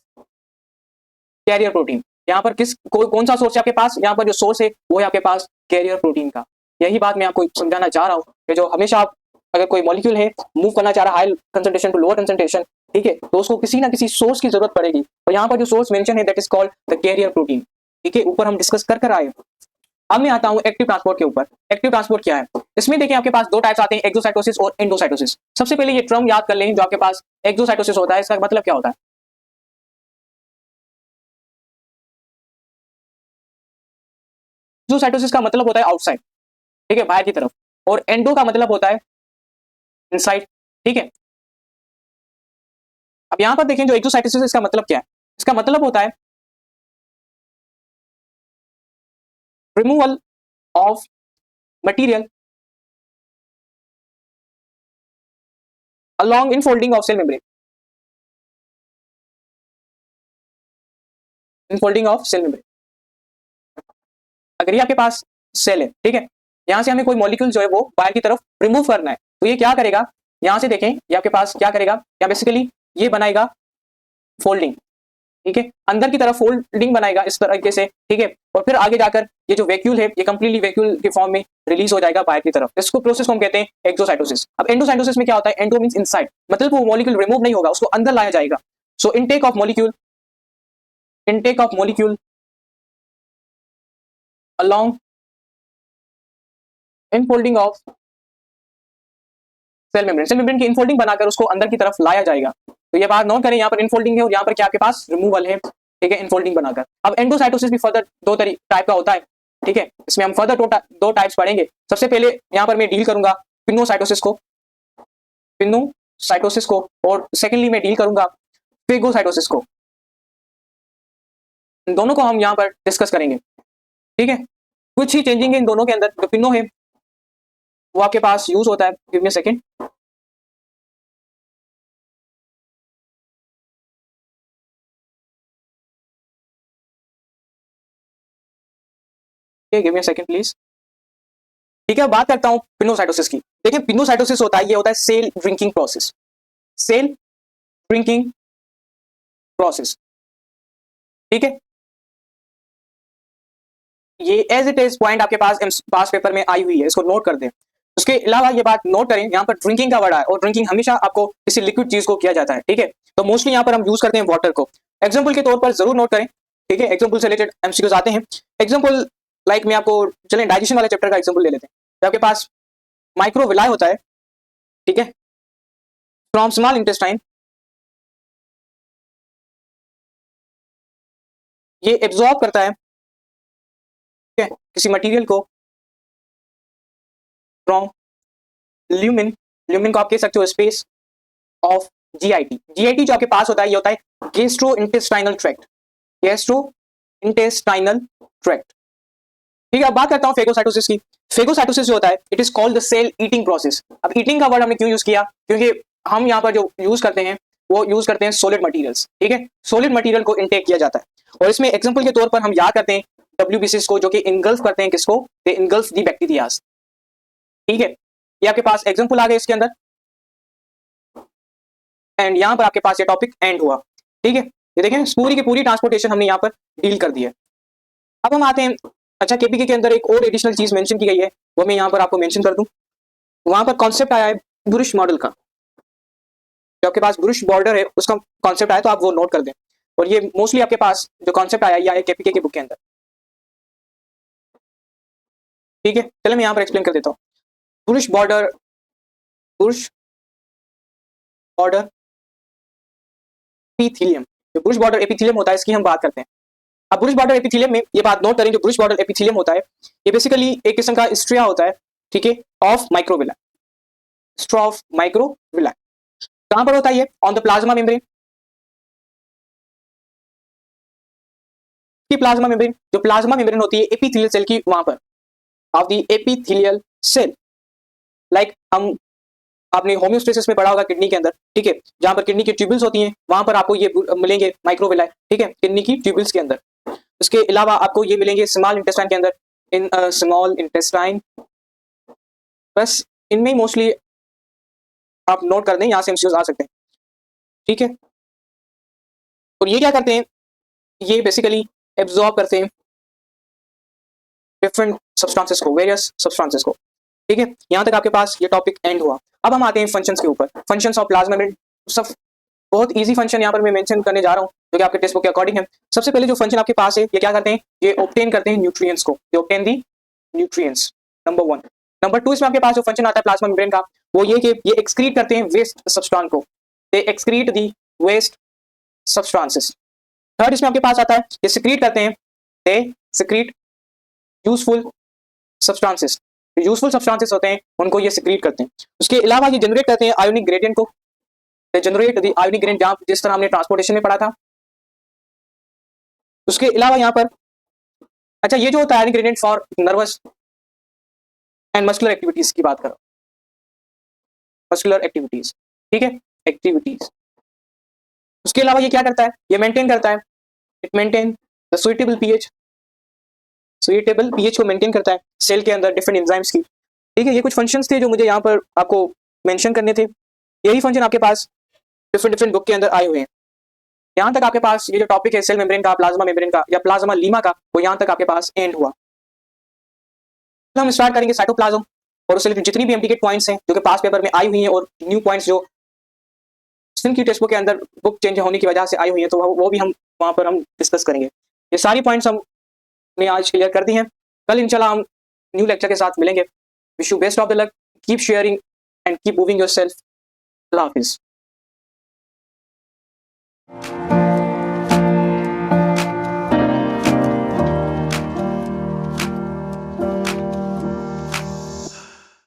carrier protein. यहाँ पर कौन सा सोर्स है आपके पास, यहाँ पर जो सोर्स है वो है आपके पास कैरियर प्रोटीन का। यही बात मैं आपको समझाना चाह रहा हूँ कि जो हमेशा आप अगर कोई मॉलिक्यूल है मूव करना चाह रहा है high concentration to lower concentration, ठीक है, तो उसको किसी ना किसी सोर्स की जरूरत पड़ेगी, और यहाँ पर जो सोर्स मेंशन है that is called the carrier protein, ठीक है। ऊपर हम डिस्कस कर आए। अब मैं आता हूँ एक्टिव ट्रांसपोर्ट के ऊपर। एक्टिव ट्रांसपोर्ट क्या है, इसमें देखिए आपके पास दो टाइप्स आते हैं, एक्सोसाइटोसिस और एंडोसाइटोसिस। सबसे पहले ये टर्म याद कर लें, जो आपके पास एक्सोसाइटोसिस होता है इसका मतलब क्या होता है। एक्सोसाइटोसिस का मतलब होता है आउटसाइड, ठीक है, बाहर की तरफ, और एंडो का मतलब होता है इनसाइड, ठीक है। अब यहां पर देखें जो एक्सोसाइटोसिस इसका मतलब क्या है, इसका मतलब होता है removal of material along infolding of cell membrane, infolding of cell membrane। अगर ये आपके पास सेल है, ठीक है, यहां से हमें कोई मॉलिक्यूल जो है वो बाहर की तरफ रिमूव करना है, तो ये क्या करेगा, यहां से देखें ये आपके पास क्या करेगा, या बेसिकली ये बनाएगा फोल्डिंग, ठीक है, अंदर की तरफ फोल्डिंग बनाएगा इस तरीके से, ठीक है, और फिर आगे जाकर ये जो वैक्यूल है ये कंप्लीटली वैक्यूल के फॉर्म में रिलीज हो जाएगा बाहर की तरफ। इसको प्रोसेस को हम कहते हैं एक्सोसाइटोसिस। अब एंडोसाइटोसिस में क्या होता है, एंडो मींस इनसाइड, मतलब वो मॉलिक्यूल रिमूव नहीं होगा, उसको अंदर लाया जाएगा। So intake of molecule, intake of molecule along infolding of cell membrane, cell membrane की इनफोल्डिंग बनाकर उसको अंदर की तरफ लाया जाएगा। तो ये बात नोट करें, यहाँ पर इनफोल्डिंग है और यहाँ पर क्या आपके पास रिमूवल है, ठीक है, इनफोल्डिंग बनाकर। अब एंडोसाइटोसिस भी फर्दर दो टाइप का होता है, ठीक है, इसमें हम फर्दर दो टाइप्स पढ़ेंगे। सबसे पहले यहाँ पर मैं डील करूंगा पिनोसाइटोसिस को, पिनोसाइटोसिस को, और सेकेंडली मैं डील करूंगा फेगोसाइटोसिस को। इन दोनों को हम यहाँ पर डिस्कस करेंगे, ठीक है। कुछ ही चेंजिंग है इन दोनों के अंदर। जो पिनो है वो आपके पास यूज होता है, give me a second, give me a second please, ठीक है। बात करता हूं पिनोसाइटोसिस की। देखिए पिनोसाइटोसिस होता है, ये होता है cell drinking process, cell drinking process, ठीक है। ये एज इट इज पॉइंट आपके पास पास पेपर में आई हुई है, इसको नोट कर दें। उसके अलावा ये बात नोट करें, यहाँ पर ड्रिंकिंग का वर्ड है, और ड्रिंकिंग हमेशा आपको किसी लिक्विड चीज को किया जाता है, ठीक है। तो मोस्टली यहाँ पर हम यूज करते हैं वाटर को। एग्जाम्पल के तौर पर जरूर नोट करें, ठीक है, एग्जाम्पल से रिलेटेड एमसीक्यूज आते हैं। एग्जाम्पल लाइक मैं आपको, चलें डाइजेशन वाले चैप्टर का एग्जाम्पल ले लेते हैं। तो आपके पास माइक्रोविलाई होता है, ठीक है, फ्रॉम स्मॉल इंटेस्टाइन, ये एब्जॉर्ब करता है, ठीक है, किसी मटेरियल को फ्रॉम ल्यूमिन, ल्यूमिन को आप कह सकते हो स्पेस ऑफ जीआईटी। जीआईटी जो आपके पास होता है ये होता है gastro intestinal tract, gastro intestinal tract, ठीक है। अब बात करता हूं फेगोसाइटोसिस की। फेगोसाइटोसिस जो होता है it is called the cell eating process. अब ईटिंग का वर्ड हमने क्यों यूज किया, क्योंकि हम यहाँ पर जो यूज करते हैं वो यूज करते हैं सॉलिड मटेरियल्स, ठीक है, सॉलिड मटेरियल को इनटेक किया जाता है। और इसमें एग्जांपल के तौर पर हम याद करते हैं डब्ल्यूबीसीएस को, जो कि इनगल्फ करते हैं किसको, दे इनगल्फ दी बैक्टीरियाज, ठीक है। ये आपके पास एग्जांपल आ गए इसके अंदर, एंड यहाँ पर आपके पास ये टॉपिक एंड हुआ, ठीक है। ये देखें पूरी की पूरी ट्रांसपोर्टेशन हमने यहाँ पर डील कर दी है। अब हम आते हैं, अच्छा केपीके के अंदर एक और एडिशनल चीज मेंशन की गई है, वो मैं यहाँ पर आपको मेंशन कर दूं। वहां पर कॉन्सेप्ट आया है बुरुश मॉडल का, जो आपके पास बुरुश बॉर्डर है उसका कॉन्सेप्ट आया, तो आप वो नोट कर दें। और ये मोस्टली आपके पास जो कॉन्सेप्ट आया ये आया केपीके की बुक के अंदर, ठीक है। चलो मैं यहाँ पर एक्सप्लेन कर देता हूँ। बुरुश बॉर्डर, बुरुश बॉर्डर एपिथेलियम, जो बुरुश बॉर्डर एपिथेलियम होता है इसकी हम बात करते हैं। अब बुरुश बॉर्डर एपिथेलियम में ये बात नोट करें, जो बुरुश बॉर्डर एपिथेलियम होता है ये बेसिकली एक किस्म का स्ट्रिया होता है, ठीक है, of microvilli, straw of microvilli. कहां पर होता है ये, ऑन द प्लाज्मा मेम्ब्रेन, की प्लाज्मा मेम्ब्रेन, जो प्लाज्मा मेम्ब्रेन होती है एपिथेलियल सेल की, वहां पर of the epithelial cell, like हम आपने होम्योस्टेसिस में पढ़ा होगा किडनी के अंदर, ठीक है, जहां पर किडनी की ट्यूबल्स होती हैं वहां पर आपको ये मिलेंगे माइक्रोविलाई, ठीक है, किडनी की ट्यूबल्स के अंदर। उसके अलावा आपको ये मिलेंगे स्मॉल इंटेस्टाइन के अंदर, इन स्मॉल इंटेस्टाइन। बस इनमें ही मोस्टली आप नोट कर दें, यहाँ से एमसीक्यूज आ सकते हैं, ठीक है। और ये क्या करते हैं, ये बेसिकली एब्जॉर्ब करते हैं डिफरेंट सब्सटेंसेस को, वेरियस सब्सटेंसेस को, ठीक है। यहाँ तक आपके पास ये टॉपिक एंड हुआ। अब हम आते हैं फंक्शंस के ऊपर। फंक्शंस ऑफ प्लाज्मा मेम्ब्रेन, सब बहुत इजी फंक्शन यहाँ पर मैं मेंशन करने जा रहा हूँ जो कि आपके टेक्स्ट बुक के अकॉर्डिंग है। सबसे पहले जो फंक्शन आपके पास है, ये क्या करते हैं, ये ऑब्टेन करते हैं न्यूट्रिएंट्स को, ये ऑब्टेन दी न्यूट्रिएंट्स, नंबर 1। नंबर 2 इसमें आपके पास जो फंक्शन आता है प्लाज्मा मेम्ब्रेन का, वो ये कि ये एक्सक्रीट करते हैं वेस्ट सब्सटेंस को, they excrete the waste substances. Third इसमें आपके पास आता है, ये सिक्रीट करते हैं, they secrete useful substances, useful substances होते हैं उनको ये सिक्रीट करते हैं। उसके अलावा ये जनरेट करते हैं आयोनिक ग्रेडियंट को, जनरेट दी आयोनिक ग्रेडियंट, जहां जिस तरह हमने ट्रांसपोर्टेशन में पढ़ा था। उसके अलावा यहाँ पर अच्छा ये जो होता है ionic gradient for nervous and muscular activities की बात करो, मस्कुलर एक्टिविटीज, ठीक है, एक्टिविटीज। उसके अलावा ये क्या करता है, ये मेंटेन करता है, it maintain the suitable pH, suitable pH को मेंटेन करता है सेल के अंदर डिफरेंट एंजाइम्स की, ठीक है। ये कुछ फंक्शंस थे जो मुझे यहाँ पर आपको मेंशन करने थे। यही फंक्शन आपके पास डिफरेंट डिफरेंट बुक के अंदर आए हुए हैं। यहाँ तक आपके पास ये जो टॉपिक है सेल मेम्ब्रेन का, प्लाज्मा मेम्ब्रेन का या प्लाज्मा लीमा का, वो यहाँ तक आपके पास एंड हुआ। तो हम स्टार्ट करेंगे साइटोप्लाज्म और उससे रिलेटेड जितनी भी एमटीकेट पॉइंट्स हैं जो कि पास पेपर में आई हुई हैं और न्यू पॉइंट्स जो सिंह की टेक्स्ट बुक के अंदर बुक चेंज होने की वजह से आई हुई है, तो वो भी हम वहाँ पर हम डिस्कस करेंगे। ये सारी पॉइंट्स हमने आज क्लियर कर दी हैं। कल इंशाल्लाह हम न्यू लेक्चर के साथ मिलेंगे। Wish you best of the luck, keep sharing and keep moving yourself. अल्लाह हाफिज़।